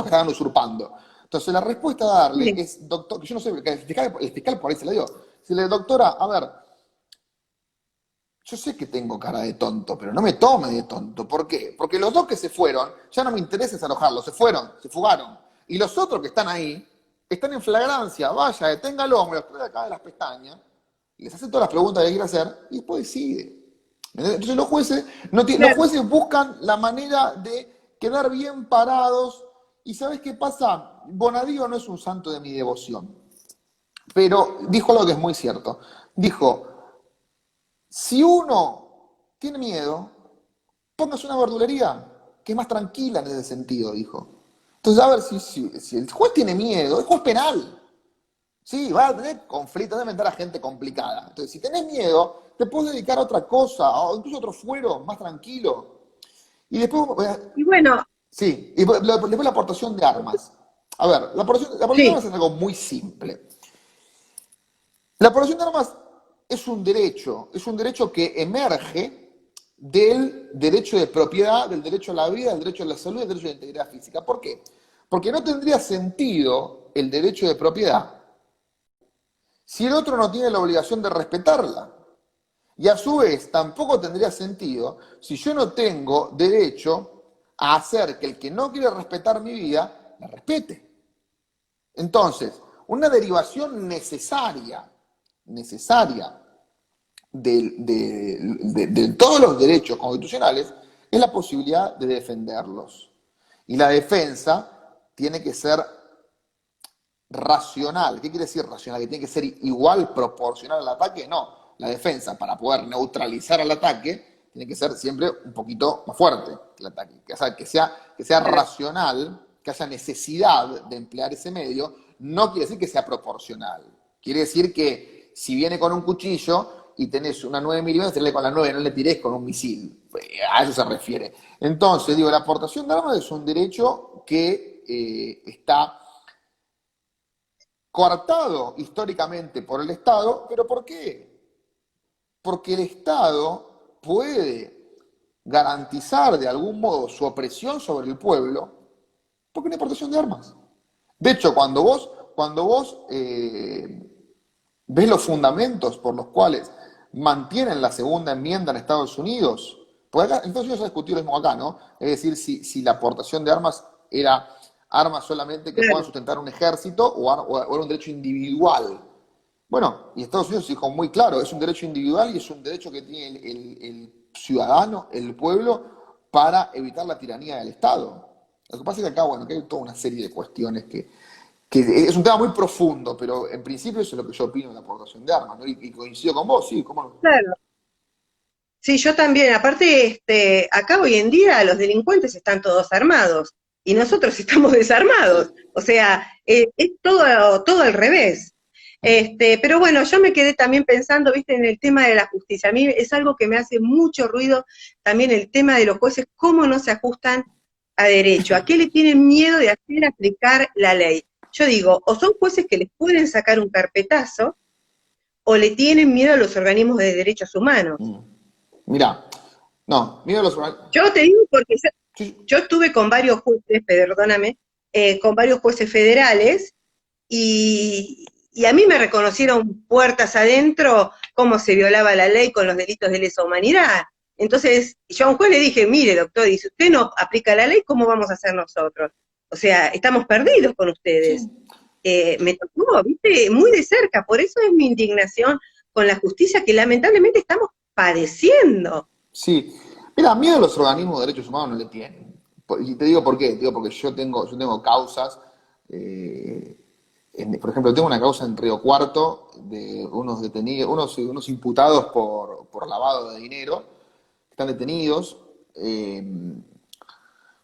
S3: estaban usurpando. Entonces la respuesta a darle
S1: Sí.
S3: es, doctor, que yo no sé, que el fiscal por ahí se le dio. Si le doctora, a ver, yo sé que tengo cara de tonto, pero no me tome de tonto. ¿Por qué? Porque los dos que se fueron, ya no me interesa desalojarlos, se fueron, se fugaron. Y los otros que están ahí, están en flagrancia, vaya, deténgalo, me los trae acá de las pestañas, les hace todas las preguntas que quiere hacer y después decide. Entonces los jueces, los
S1: Claro,
S3: jueces buscan la manera de quedar bien parados ¿Y sabes qué pasa? Bonadío no es un santo de mi devoción, pero dijo algo que es muy cierto. Dijo, si uno tiene miedo, póngase una verdulería, que es más tranquila en ese sentido, dijo. Entonces, a ver, si el juez tiene miedo, es juez penal. Sí, va a tener conflictos, va a inventar a gente complicada. Entonces, si tenés miedo, te puedes dedicar a otra cosa, o incluso a otro fuero, más tranquilo. Y después,
S1: Y bueno,
S3: sí, y después la aportación de armas. A ver, la aportación de
S1: sí,
S3: armas es algo muy simple. La aportación de armas es un derecho que emerge del derecho de propiedad, del derecho a la vida, del derecho a la salud y del derecho a la integridad física. ¿Por qué? Porque no tendría sentido el derecho de propiedad si el otro no tiene la obligación de respetarla. Y a su vez, tampoco tendría sentido si yo no tengo derecho a hacer que el que no quiere respetar mi vida, la respete. Entonces, una derivación necesaria de todos los derechos constitucionales es la posibilidad de defenderlos. Y la defensa tiene que ser racional. ¿Qué quiere decir racional? ¿Que tiene que ser igual proporcional al ataque? No. La defensa, para poder neutralizar al ataque, tiene que ser siempre un poquito más fuerte que el ataque. O sea, que sea racional, que haya necesidad de emplear ese medio, no quiere decir que sea proporcional. Quiere decir que si viene con un cuchillo y tenés una 9 milímetros, tirale con la 9, no le tirés con un misil. A eso se refiere. Entonces, digo, la aportación de armas es un derecho que está coartado históricamente por el Estado, pero ¿por qué? Porque el Estado puede garantizar de algún modo su opresión sobre el pueblo porque no hay aportación de armas. De hecho, cuando vos ves los fundamentos por los cuales mantienen la segunda enmienda en Estados Unidos, porque acá, en Estados Unidos se ha discutido lo mismo acá, ¿no? Es decir, si la aportación de armas era armas solamente que puedan
S1: claro.
S3: sustentar un ejército o era un derecho individual. Bueno, y Estados Unidos dijo muy claro, es un derecho individual y es un derecho que tiene el ciudadano, el pueblo, para evitar la tiranía del Estado. Lo que pasa es que acá, bueno, que hay toda una serie de cuestiones que es un tema muy profundo, pero en principio eso es lo que yo opino de la aportación de armas, ¿no? Y coincido con vos, sí, cómo no.
S1: Claro. Sí, yo también. Aparte, acá hoy en día los delincuentes están todos armados y nosotros estamos desarmados.
S3: Sí.
S1: O sea, es todo al revés. Pero bueno, yo me quedé también pensando, viste, en el tema de la justicia. A mí es algo que me hace mucho ruido también el tema de los jueces, cómo no se ajustan a derecho, a qué le tienen miedo de hacer aplicar la ley. Yo digo, o son jueces que les pueden sacar un carpetazo, o le tienen miedo a los organismos de derechos humanos.
S3: Mm. Mirá, no, mira los...
S1: Yo te digo porque
S3: Sí,
S1: yo estuve con varios jueces, perdóname, con varios jueces federales y a mí me reconocieron puertas adentro cómo se violaba la ley con los delitos de lesa humanidad. Entonces, yo a un juez le dije, mire, doctor, y si usted no aplica la ley, ¿cómo vamos a hacer nosotros? O sea, estamos perdidos con ustedes.
S3: sí,
S1: Me tocó, viste, muy de cerca, por eso es mi indignación con la justicia que lamentablemente estamos padeciendo.
S3: sí. Mira, miedo a los organismos de derechos humanos no le tienen. Y te digo por qué, te digo porque yo tengo causas, eh, por ejemplo, tengo una causa en Río Cuarto de unos detenidos, unos imputados por lavado de dinero, que están detenidos.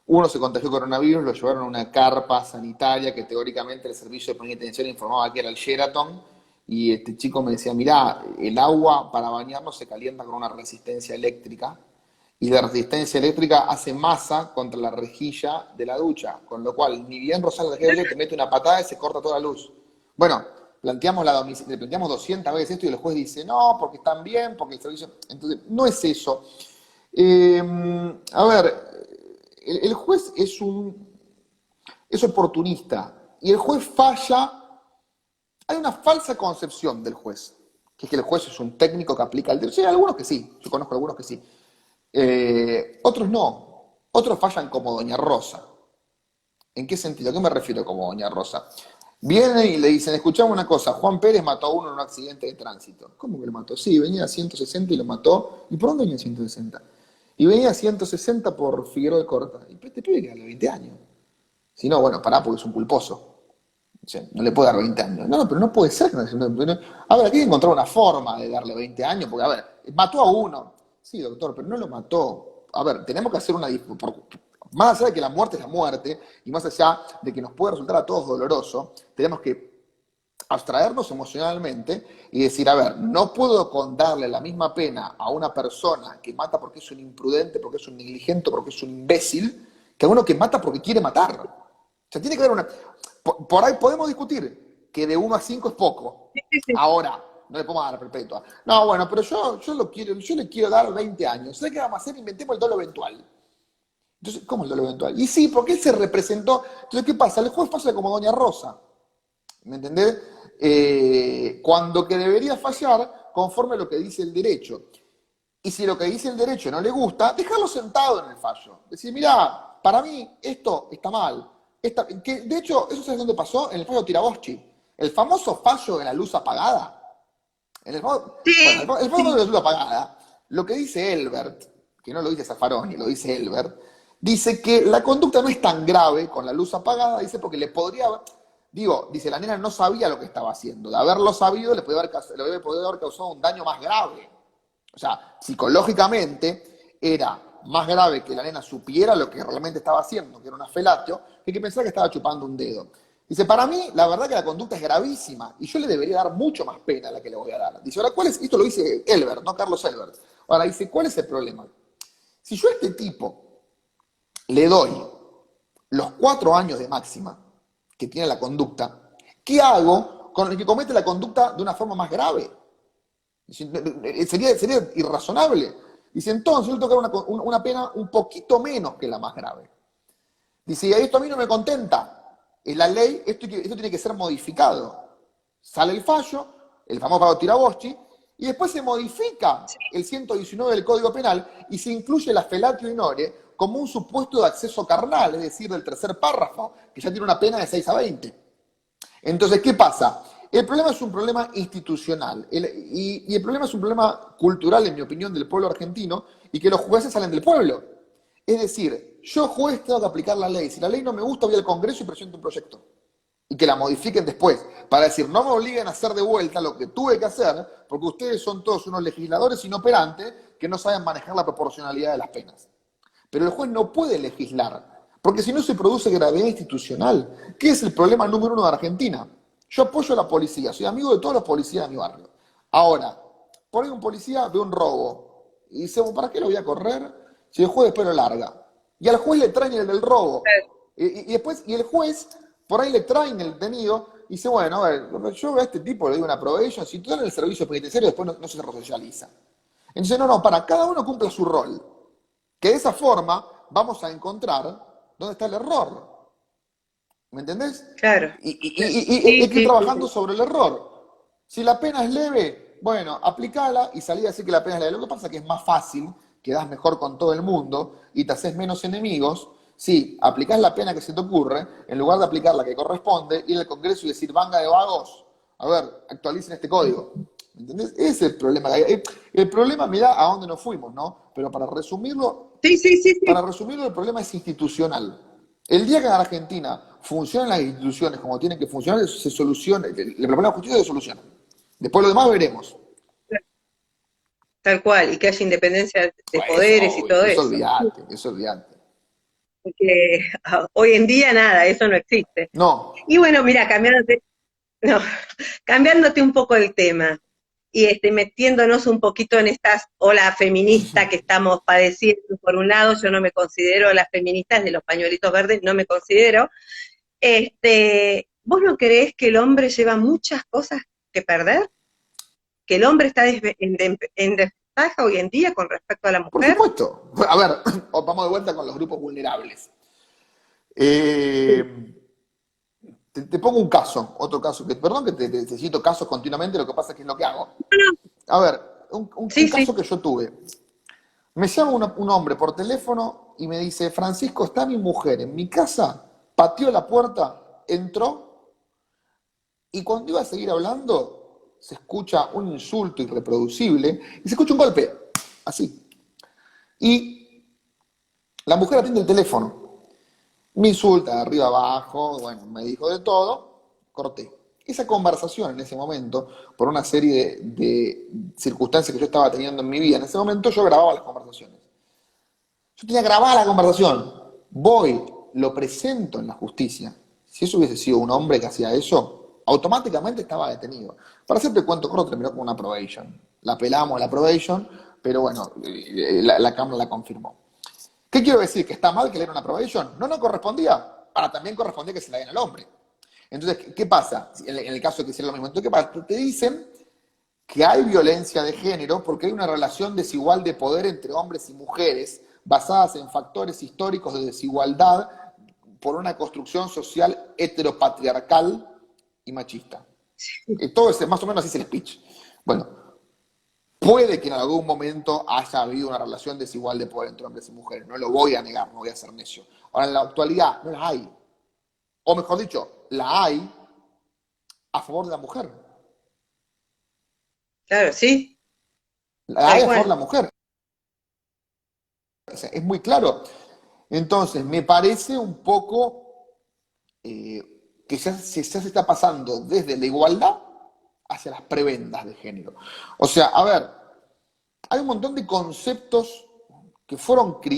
S3: Uno se contagió coronavirus, lo llevaron a una carpa sanitaria que teóricamente el servicio penitenciario informaba que era el Sheraton. Y este chico me decía, mirá, el agua para bañarnos se calienta con una resistencia eléctrica y la resistencia eléctrica hace masa contra la rejilla de la ducha, con lo cual ni bien rozar la rejilla te mete una patada y se corta toda la luz. Bueno, le planteamos 200 veces esto y el juez dice, no, porque están bien, porque el servicio... Entonces, no es eso. Eh, a ver, el juez es oportunista y el juez falla. Hay una falsa concepción del juez, que es que el juez es un técnico que aplica el derecho. Sí, hay algunos que sí, yo conozco algunos que sí. Otros no, otros fallan como Doña Rosa. ¿En qué sentido? ¿A qué me refiero como Doña Rosa? Vienen y le dicen, escuchame una cosa, Juan Pérez mató a uno en un accidente de tránsito. ¿Cómo que lo mató? Sí, venía a 160 y lo mató. ¿Y por dónde venía a 160? Y venía a 160 por Figueroa de Corta. Y este pibe que a los 20 años. O Si no, bueno, pará porque es un culposo. O sea, no le puedo dar 20 años. No, pero no puede ser. A ver, hay que encontrar una forma de darle 20 años, porque, a ver, mató a uno. Sí, doctor, pero no lo mató. A ver, tenemos que hacer una más allá de que la muerte es la muerte, y más allá de que nos puede resultar a todos doloroso, tenemos que abstraernos emocionalmente y decir, a ver, no puedo darle la misma pena a una persona que mata porque es un imprudente, porque es un negligente, porque es un imbécil, que a uno que mata porque quiere matar. O sea, tiene que haber una... Por ahí podemos discutir que de 1 a 5 es poco. Ahora, no le podemos dar perpetua. No, bueno, pero yo le quiero dar 20 años. ¿Sabes qué vamos a hacer? Inventemos el dolo eventual. Entonces, ¿cómo el dolo eventual? Y sí, porque él se representó. Entonces, ¿qué pasa? El juez pasa como Doña Rosa. ¿Me entendés? Cuando que debería fallar conforme a lo que dice el derecho. Y si lo que dice el derecho no le gusta, dejarlo sentado en el fallo. Decir, mirá, para mí esto está mal. Que, de hecho, ¿eso sabes dónde pasó? En el fallo Tiraboschi. El famoso fallo de la luz apagada. Bueno,
S1: Sí,
S3: el fallo de la luz apagada, lo que dice Elbert, que no lo dice Zaffaroni, lo dice Elbert, dice que la conducta no es tan grave con la luz apagada, dice porque le podría... dice, la nena no sabía lo que estaba haciendo. De haberlo sabido, le podría haber causado un daño más grave. O sea, psicológicamente era más grave que la nena supiera lo que realmente estaba haciendo, que era una felatio, que pensara que estaba chupando un dedo. Dice, para mí, la verdad que la conducta es gravísima y yo le debería dar mucho más pena a la que le voy a dar. Dice, ahora, ¿cuál es? Esto lo dice Elbert, no Carlos Elbert. Ahora, dice, ¿cuál es el problema? Si yo a este tipo le doy los 4 años de máxima que tiene la conducta, ¿qué hago con el que comete la conducta de una forma más grave? Sería irrazonable. Dice, entonces yo le tengo que dar una pena un poquito menos que la más grave. Dice, y esto a mí no me contenta. En la ley, esto tiene que ser modificado. Sale el fallo, el famoso fallo Tiraboschi, y después se modifica el 119 del Código Penal y se incluye la felatio in ore como un supuesto de acceso carnal, es decir, del tercer párrafo, que ya tiene una pena de 6 a 20. Entonces, ¿qué pasa? El problema es un problema institucional y el problema es un problema cultural, en mi opinión, del pueblo argentino y que los jueces salen del pueblo. Es decir, yo juez tengo que aplicar la ley. Si la ley no me gusta, voy al Congreso y presento un proyecto. Y que la modifiquen después. Para decir, no me obliguen a hacer de vuelta lo que tuve que hacer, porque ustedes son todos unos legisladores inoperantes que no saben manejar la proporcionalidad de las penas. Pero el juez no puede legislar, porque si no se produce gravedad institucional. ¿Qué es el problema número 1 de Argentina? Yo apoyo a la policía, soy amigo de todos los policías de mi barrio. Ahora, por ahí un policía ve un robo y dice, ¿para qué lo voy a correr si el juez después lo larga? Y al juez le traen el del robo. Y el juez, por ahí le traen el detenido y dice, bueno, a ver, yo a este tipo le doy una probation, si tú en el servicio penitenciario después no se resocializa. Entonces, no, para cada uno cumpla su rol. Que de esa forma vamos a encontrar dónde está el error. ¿Me entendés?
S1: claro.
S3: Y
S1: Sí,
S3: hay que ir
S1: sí, sí,
S3: trabajando
S1: sí.
S3: sobre el error. Si la pena es leve, bueno, aplicala y salí a decir que la pena es leve. Lo que pasa es que es más fácil, quedás mejor con todo el mundo y te haces menos enemigos. Si aplicás la pena que se te ocurre, en lugar de aplicar la que corresponde, ir al Congreso y decir, vanga de vagos, a ver, actualicen este código. ¿Me entendés? Ese es el problema. El problema, mirá a dónde nos fuimos, ¿no? Pero
S1: Sí, sí, sí,
S3: para
S1: sí.
S3: resumirlo, el problema es institucional. El día que en Argentina funcionan las instituciones como tienen que funcionar, se soluciona. El problema de la justicia se soluciona. Después lo demás veremos.
S1: Tal cual, y que haya independencia de
S3: Pues eso,
S1: poderes y
S3: obvio,
S1: todo
S3: eso
S1: eso.
S3: olvidate, eso olvidate.
S1: Porque hoy en día nada, eso no existe.
S3: No,
S1: Y bueno, mira, no, cambiándote un poco el tema y metiéndonos un poquito en estas ola feminista que estamos padeciendo. Por un lado, yo no me considero las feministas de los pañuelitos verdes, no me considero. ¿Vos no creés que el hombre lleva muchas cosas que perder? ¿Que el hombre está en desventaja hoy en día con respecto a la
S3: por
S1: mujer?
S3: supuesto. A ver, vamos de vuelta con los grupos vulnerables.
S1: Sí.
S3: Eh, te pongo un caso, otro caso, perdón que te cito casos continuamente, lo que pasa es que es lo que hago. A ver, un
S1: Sí,
S3: caso
S1: sí.
S3: que yo tuve. Me llama un hombre por teléfono y me dice, Francisco, está mi mujer en mi casa, pateó la puerta, entró y cuando iba a seguir hablando se escucha un insulto irreproducible y se escucha un golpe, así. Y la mujer atiende el teléfono Me insulta de arriba abajo, bueno, me dijo de todo, corté. Esa conversación en ese momento, por una serie de circunstancias que yo estaba teniendo en mi vida, en ese momento yo grababa las conversaciones. Yo tenía grabada la conversación. Voy, lo presento en la justicia. Si eso hubiese sido un hombre que hacía eso, automáticamente estaba detenido. Para hacerte cuento corto, terminó con una probation. La pelamos la probation, pero bueno, la Cámara la confirmó. ¿Qué quiero decir? ¿Que está mal que le den una probation? No, no correspondía. Ahora también correspondía que se la den al hombre. Entonces, ¿qué pasa? En el caso de que hiciera lo mismo. Entonces, ¿qué pasa? Te dicen que hay violencia de género porque hay una relación desigual de poder entre hombres y mujeres basadas en factores históricos de desigualdad por una construcción social heteropatriarcal y machista. Todo es más o menos así es el speech. Bueno, puede que en algún momento haya habido una relación desigual de poder entre hombres y mujeres, no lo voy a negar, no voy a ser necio. Ahora, en la actualidad no la hay. O mejor dicho, la hay a favor de la mujer.
S1: Claro, sí,
S3: La hay
S1: tal
S3: a favor de la
S1: cual.
S3: mujer. O sea, es muy claro. Entonces, me parece un poco que ya se está pasando desde la igualdad hacia las prebendas de género. O sea, a ver, hay un montón de conceptos que fueron que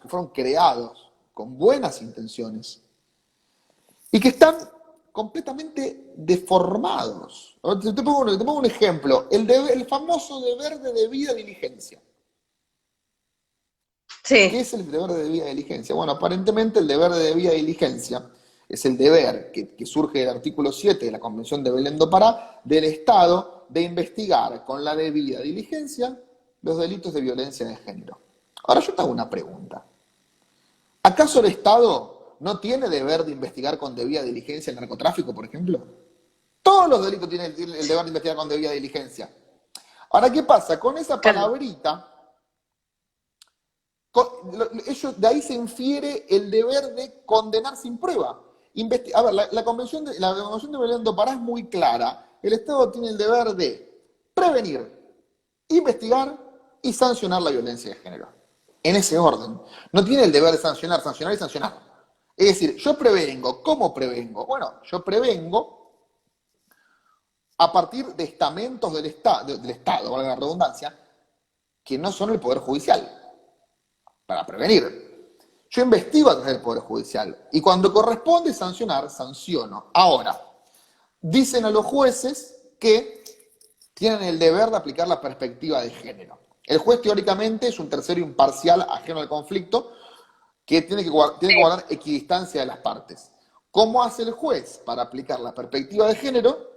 S3: fueron creados con buenas intenciones y que están completamente deformados. Te pongo un ejemplo, el famoso deber de debida diligencia. ¿Qué
S1: Sí,
S3: es el deber de debida diligencia? Bueno, aparentemente el deber de debida diligencia es el deber que surge del artículo 7 de la Convención de Belén do Pará del Estado de investigar con la debida diligencia los delitos de violencia de género. Ahora yo te hago una pregunta. ¿Acaso el Estado no tiene deber de investigar con debida diligencia el narcotráfico, por ejemplo? Todos los delitos tienen el deber de investigar con debida diligencia. Ahora, ¿qué pasa? Con esa
S1: claro.
S3: palabrita de ahí se infiere el deber de condenar sin prueba. A ver, la Convención de Belén do Pará es muy clara. El Estado tiene el deber de prevenir, investigar y sancionar la violencia de género. En ese orden. No tiene el deber de sancionar, sancionar y sancionar. Es decir, yo prevengo. ¿Cómo prevengo? Bueno, yo prevengo a partir de estamentos del Estado, valga la redundancia, que no son el Poder Judicial, para prevenir. Yo investigo a través del Poder Judicial y cuando corresponde sancionar, sanciono. Ahora, dicen a los jueces que tienen el deber de aplicar la perspectiva de género. El juez teóricamente es un tercero imparcial ajeno al conflicto que tiene que
S1: Sí.
S3: guardar equidistancia de las partes. ¿Cómo hace el juez para aplicar la perspectiva de género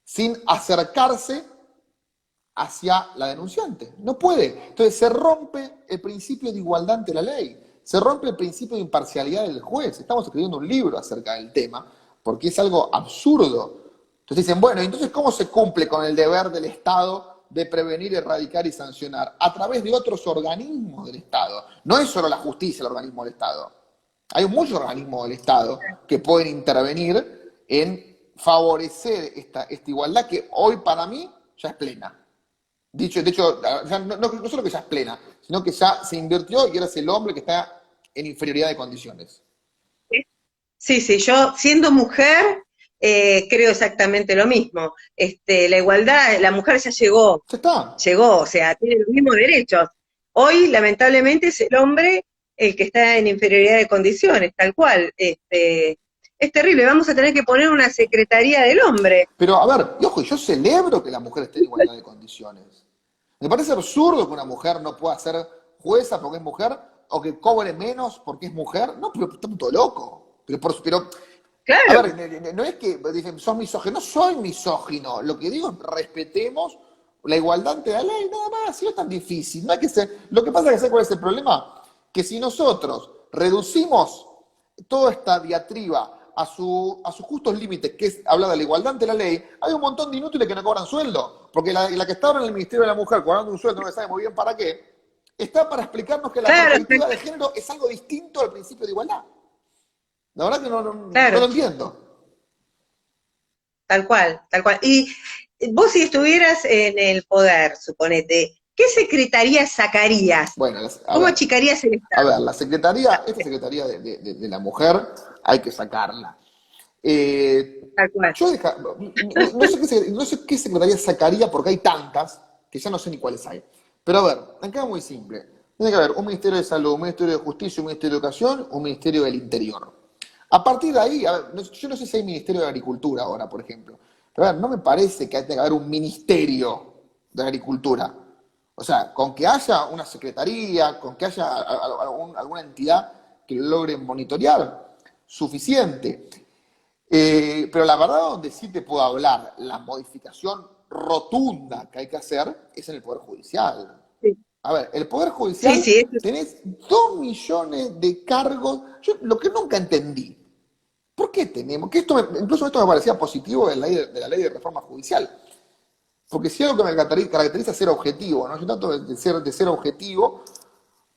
S3: sin acercarse hacia la denunciante? No puede. Entonces se rompe el principio de igualdad ante la ley, se rompe el principio de imparcialidad del juez. Estamos escribiendo un libro acerca del tema porque es algo absurdo. Entonces dicen, bueno, entonces ¿cómo se cumple con el deber del Estado de prevenir, erradicar y sancionar? A través de otros organismos del Estado. No es solo la justicia el organismo del Estado. Hay muchos organismos del Estado que pueden intervenir en favorecer esta igualdad que hoy para mí ya es plena. De hecho, ya no solo que ya es plena, sino que ya se invirtió y ahora es el hombre que está en inferioridad de condiciones.
S1: Sí, sí, yo siendo mujer creo exactamente lo mismo. La igualdad, la mujer ya
S3: Ya está.
S1: llegó, o sea, tiene los mismos derechos. Hoy, lamentablemente, es el hombre el que está en inferioridad de condiciones, tal cual. Es terrible, vamos a tener que poner una secretaría del hombre.
S3: Pero a ver, y ojo, yo celebro que la mujer esté en igualdad de condiciones. Me parece absurdo que una mujer no pueda ser jueza porque es mujer o que cobre menos porque es mujer. No, pero estamos todo loco. Pero a
S1: Claro,
S3: ver, no es que dicen, sos misógino, no soy misógino. Lo que digo es respetemos la igualdad ante la ley, nada más, si no es tan difícil. No hay que ser, lo que pasa es que ¿sabes cuál es el problema? Que si nosotros reducimos toda esta diatriba a sus justos límites, que es hablar de la igualdad ante la ley, hay un montón de inútiles que no cobran sueldo. Porque la que está ahora en el Ministerio de la Mujer cobrando un sueldo, no se sabe muy bien para qué, está para explicarnos que la
S1: claro,
S3: perspectiva de género es algo distinto al principio de igualdad. La verdad que no lo
S1: claro.
S3: entiendo.
S1: Tal cual, tal cual. Y vos si estuvieras en el poder, suponete, ¿qué secretaría sacarías?
S3: Bueno, a
S1: ¿Cómo
S3: ver,
S1: achicarías el
S3: a
S1: Estado?
S3: ver, esta secretaría de la mujer, hay que sacarla. Eh,
S1: Tal cual.
S3: no sé qué secretaría sacaría porque hay tantas que ya no sé ni cuáles hay. Pero a ver, acá es muy simple. Tiene que haber un Ministerio de Salud, un Ministerio de Justicia, un Ministerio de Educación, un Ministerio del Interior. A partir de ahí, a ver, yo no sé si hay Ministerio de Agricultura ahora, por ejemplo. Pero a ver, no me parece que tenga que haber un Ministerio de Agricultura. O sea, con que haya una secretaría, con que haya alguna entidad que lo logre monitorear, suficiente. Pero la verdad, donde sí te puedo hablar, la modificación rotunda que hay que hacer es en el Poder Judicial.
S1: Sí,
S3: A ver, el Poder
S1: sí,
S3: Judicial
S1: sí,
S3: tenés 2 millones de cargos. Yo lo que nunca entendí, ¿por qué tenemos? Incluso esto me parecía positivo de la ley de reforma judicial. Porque si algo que me caracteriza es ser objetivo, ¿no? Yo trato de ser objetivo.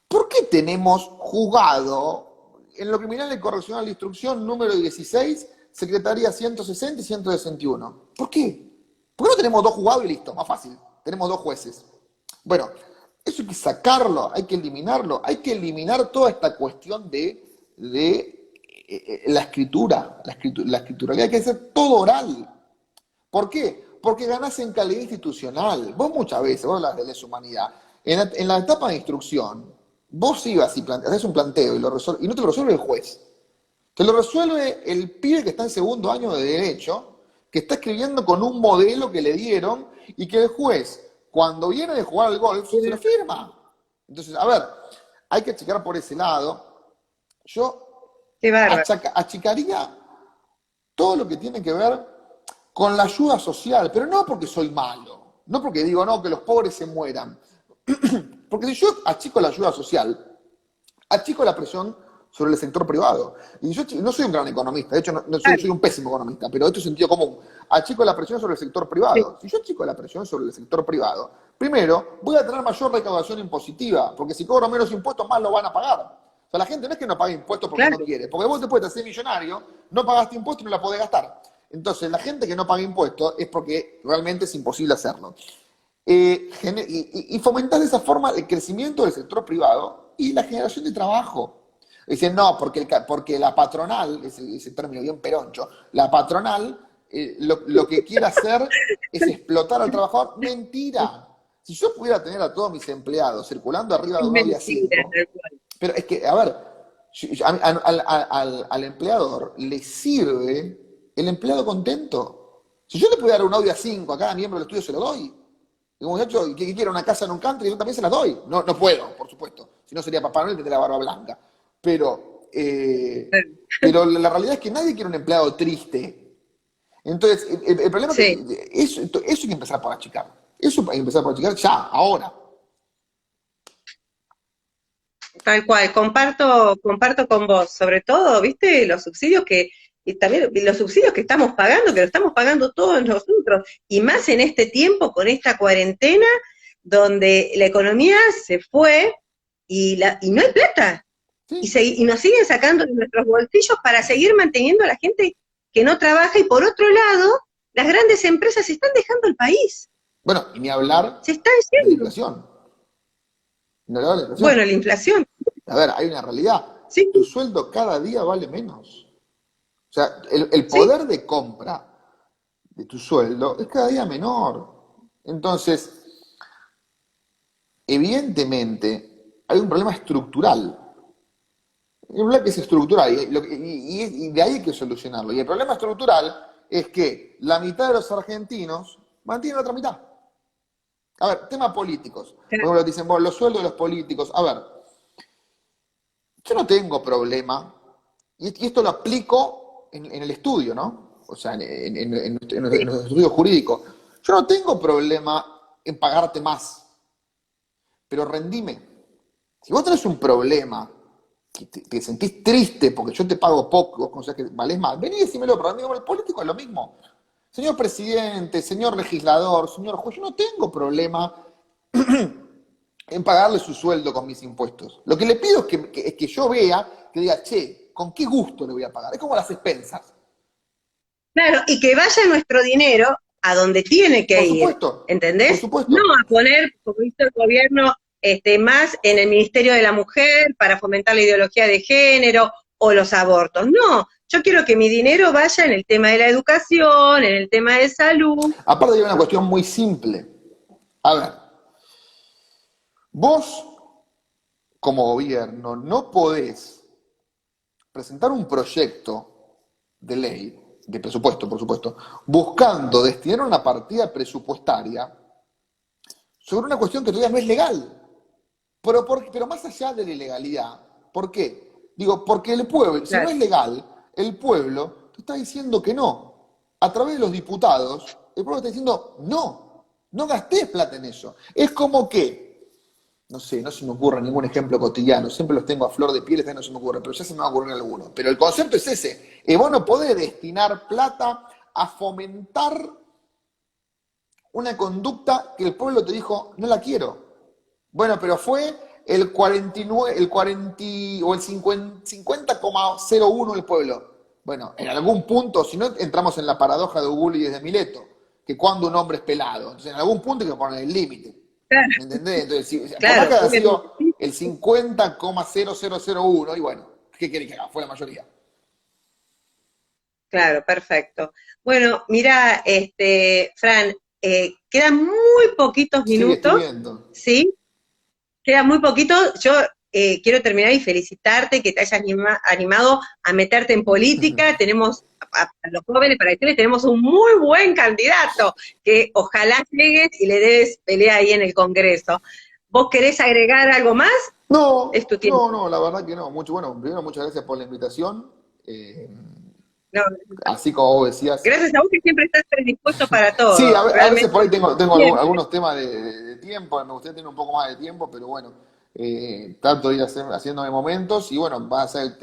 S3: ¿Por qué tenemos juzgado en lo criminal y correccional de instrucción número 16, Secretaría 160 y 161? ¿Por qué? ¿Por qué no tenemos 2 juzgados y listo? Más fácil. Tenemos 2 jueces. Bueno, eso hay que sacarlo, hay que eliminarlo, hay que eliminar toda esta cuestión de la escritura, la escrituralidad, hay que hacer todo oral. ¿Por qué? Porque ganás en calidad institucional. Vos muchas veces, vos hablas de lesa humanidad, en la etapa de instrucción, vos ibas y haces un planteo y no te lo resuelve el juez. Te lo resuelve el pibe que está en segundo año de Derecho, que está escribiendo con un modelo que le dieron y que el juez, cuando viene de jugar al golf, se lo firma. Entonces, a ver, hay que checar por ese lado. Yo
S1: qué bárbaro.
S3: achicaría todo lo que tiene que ver con la ayuda social, pero no porque soy malo, no porque digo, no, que los pobres se mueran. Porque si yo achico la ayuda social, achico la presión sobre el sector privado. Y yo no soy un gran economista, de hecho
S1: Claro,
S3: soy un pésimo economista, pero esto es sentido común. Achico la presión sobre el sector
S1: sí,
S3: privado. Si yo achico la presión sobre el sector privado, primero voy a tener mayor recaudación impositiva, porque si cobro menos impuestos, más lo van a pagar. O sea, la gente no es que no pague impuestos porque
S1: claro.
S3: no quiere, porque vos te puedes hacer millonario, no pagaste impuestos y no la podés gastar. Entonces, la gente que no paga impuestos es porque realmente es imposible hacerlo. Y fomentar de esa forma el crecimiento del sector privado y la generación de trabajo. Dicen, no, porque la patronal, ese término bien peroncho, la patronal lo que quiere hacer es explotar al trabajador. Mentira. Si yo pudiera tener a todos mis empleados circulando arriba de
S1: Es
S3: un Audi
S1: mentira,
S3: A5,
S1: tal cual.
S3: pero es que, a ver, al empleador le sirve el empleado contento. Si yo le pudiera dar un Audi A5 a cada miembro del estudio, se lo doy. Digo, muchacho, que quiera una casa en un country, yo también se las doy. No, no puedo, por supuesto. Si no sería Papá Noel y tendría la barba blanca. Pero la realidad es que nadie quiere un empleado triste. Entonces, el problema es
S1: Sí,
S3: que eso hay que empezar por achicar. Eso hay que empezar por achicar ya, ahora.
S1: tal cual, comparto con vos, sobre todo, viste, los subsidios y también los subsidios que estamos pagando, que lo estamos pagando todos nosotros, y más en este tiempo, con esta cuarentena, donde la economía se fue y no hay plata,
S3: ¿Sí?
S1: y nos siguen sacando de nuestros bolsillos para seguir manteniendo a la gente que no trabaja, y por otro lado, las grandes empresas están dejando el país,
S3: Bueno, y ni hablar
S1: se están
S3: de la
S1: yendo.
S3: inflación. Ni hablar de la inflación.
S1: Bueno, la inflación,
S3: A ver, hay una realidad.
S1: sí,
S3: Tu sueldo cada día vale menos. O sea, el
S1: sí,
S3: poder de compra de tu sueldo es cada día menor. Entonces, evidentemente, hay un problema estructural. Hay un problema que es estructural y de ahí hay que solucionarlo. Y el problema estructural es que la mitad de los argentinos mantienen la otra mitad. A ver, temas políticos. Por ejemplo, dicen, bueno, los sueldos de los políticos. A ver, yo no tengo problema, y esto lo aplico en el estudio, ¿no? O sea, en nuestro estudio jurídico. Yo no tengo problema en pagarte más, pero rendime. Si vos tenés un problema, que te sentís triste porque yo te pago poco, o sea que valés más, vení y decímelo, pero amigo, el político es lo mismo. Señor presidente, señor legislador, señor juez, yo no tengo problema en pagarle su sueldo con mis impuestos. Lo que le pido es que yo vea, que diga, che, ¿con qué gusto le voy a pagar? Es como las expensas.
S1: claro, y que vaya nuestro dinero a donde tiene que ir,
S3: por
S1: ¿entendés?
S3: supuesto.
S1: No a poner, como dice el gobierno, más en el Ministerio de la Mujer para fomentar la ideología de género o los abortos. No, yo quiero que mi dinero vaya en el tema de la educación, en el tema de salud.
S3: Aparte hay una cuestión muy simple. A ver, vos como gobierno no podés presentar un proyecto de ley, de presupuesto, por supuesto, buscando destinar una partida presupuestaria sobre una cuestión que todavía no es legal. Pero más allá de la ilegalidad, ¿por qué? Digo, porque el pueblo, si no
S1: Claro,
S3: es legal, el pueblo te está diciendo que no. A través de los diputados, el pueblo está diciendo no, no gastés plata en eso. Es como que, no sé, no se me ocurre ningún ejemplo cotidiano, siempre los tengo a flor de piel, esta vez no se me ocurre, pero ya se me va a ocurrir alguno. Pero el concepto es ese, vos no podés destinar plata a fomentar una conducta que el pueblo te dijo, no la quiero. Bueno, pero fue el 49, el 40 o el 50,01 del pueblo. Bueno, en algún punto, si no entramos en la paradoja de Uguli y de Mileto, que cuando un hombre es pelado, entonces en algún punto hay que poner el límite.
S1: claro,
S3: ¿Me entendés? Entonces, por más
S1: claro,
S3: que haya sido el 50,0001, y bueno, ¿qué querés que haga? Fue la mayoría.
S1: claro, perfecto. Bueno, mira, Fran, quedan muy poquitos
S3: Sí, estoy
S1: minutos,
S3: viendo.
S1: ¿sí? Queda muy poquito. Yo quiero terminar y felicitarte que te hayas animado a meterte en política. Tenemos, a los jóvenes, para decirles, tenemos un muy buen candidato que ojalá llegues y le des pelea ahí en el Congreso. ¿Vos querés agregar algo más? Es tu
S3: No,
S1: tiempo.
S3: no, no, la verdad que no. Mucho, bueno, primero muchas gracias por la invitación.
S1: No,
S3: Así como vos decías.
S1: gracias a vos que siempre estás predispuesto para
S3: Sí,
S1: todo,
S3: a veces
S1: realmente.
S3: por ahí tengo
S1: Siempre.
S3: algunos temas de tiempo, me gustaría tener un poco más de tiempo, pero bueno, trato de ir haciéndome momentos y bueno, va a ser,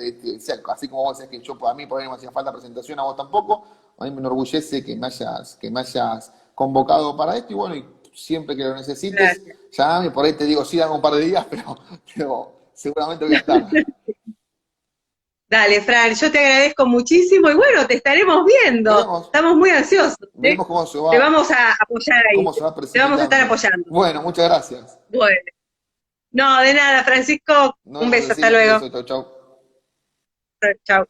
S3: así como vos decías que yo, a mí por ahí no me hacía falta presentación, a vos tampoco, a mí me enorgullece que me hayas convocado para esto y bueno, y siempre que lo necesites,
S1: Gracias.
S3: llamame, por ahí te digo, sí, dame un par de días, pero seguramente voy a estar.
S1: Dale, Fran, yo te agradezco muchísimo y bueno, te estaremos viendo.
S3: Veremos,
S1: Estamos muy ansiosos, ¿sí?
S3: veremos
S1: Te vamos a apoyar ahí,
S3: cómo se va
S1: te vamos a estar
S3: precipitando.
S1: apoyando.
S3: Bueno, muchas gracias.
S1: Bueno, no, de nada, Francisco,
S3: Nos
S1: un
S3: vemos,
S1: beso, hasta
S3: Cecilia, un
S1: luego.
S3: beso, chau, chau.
S1: Chao.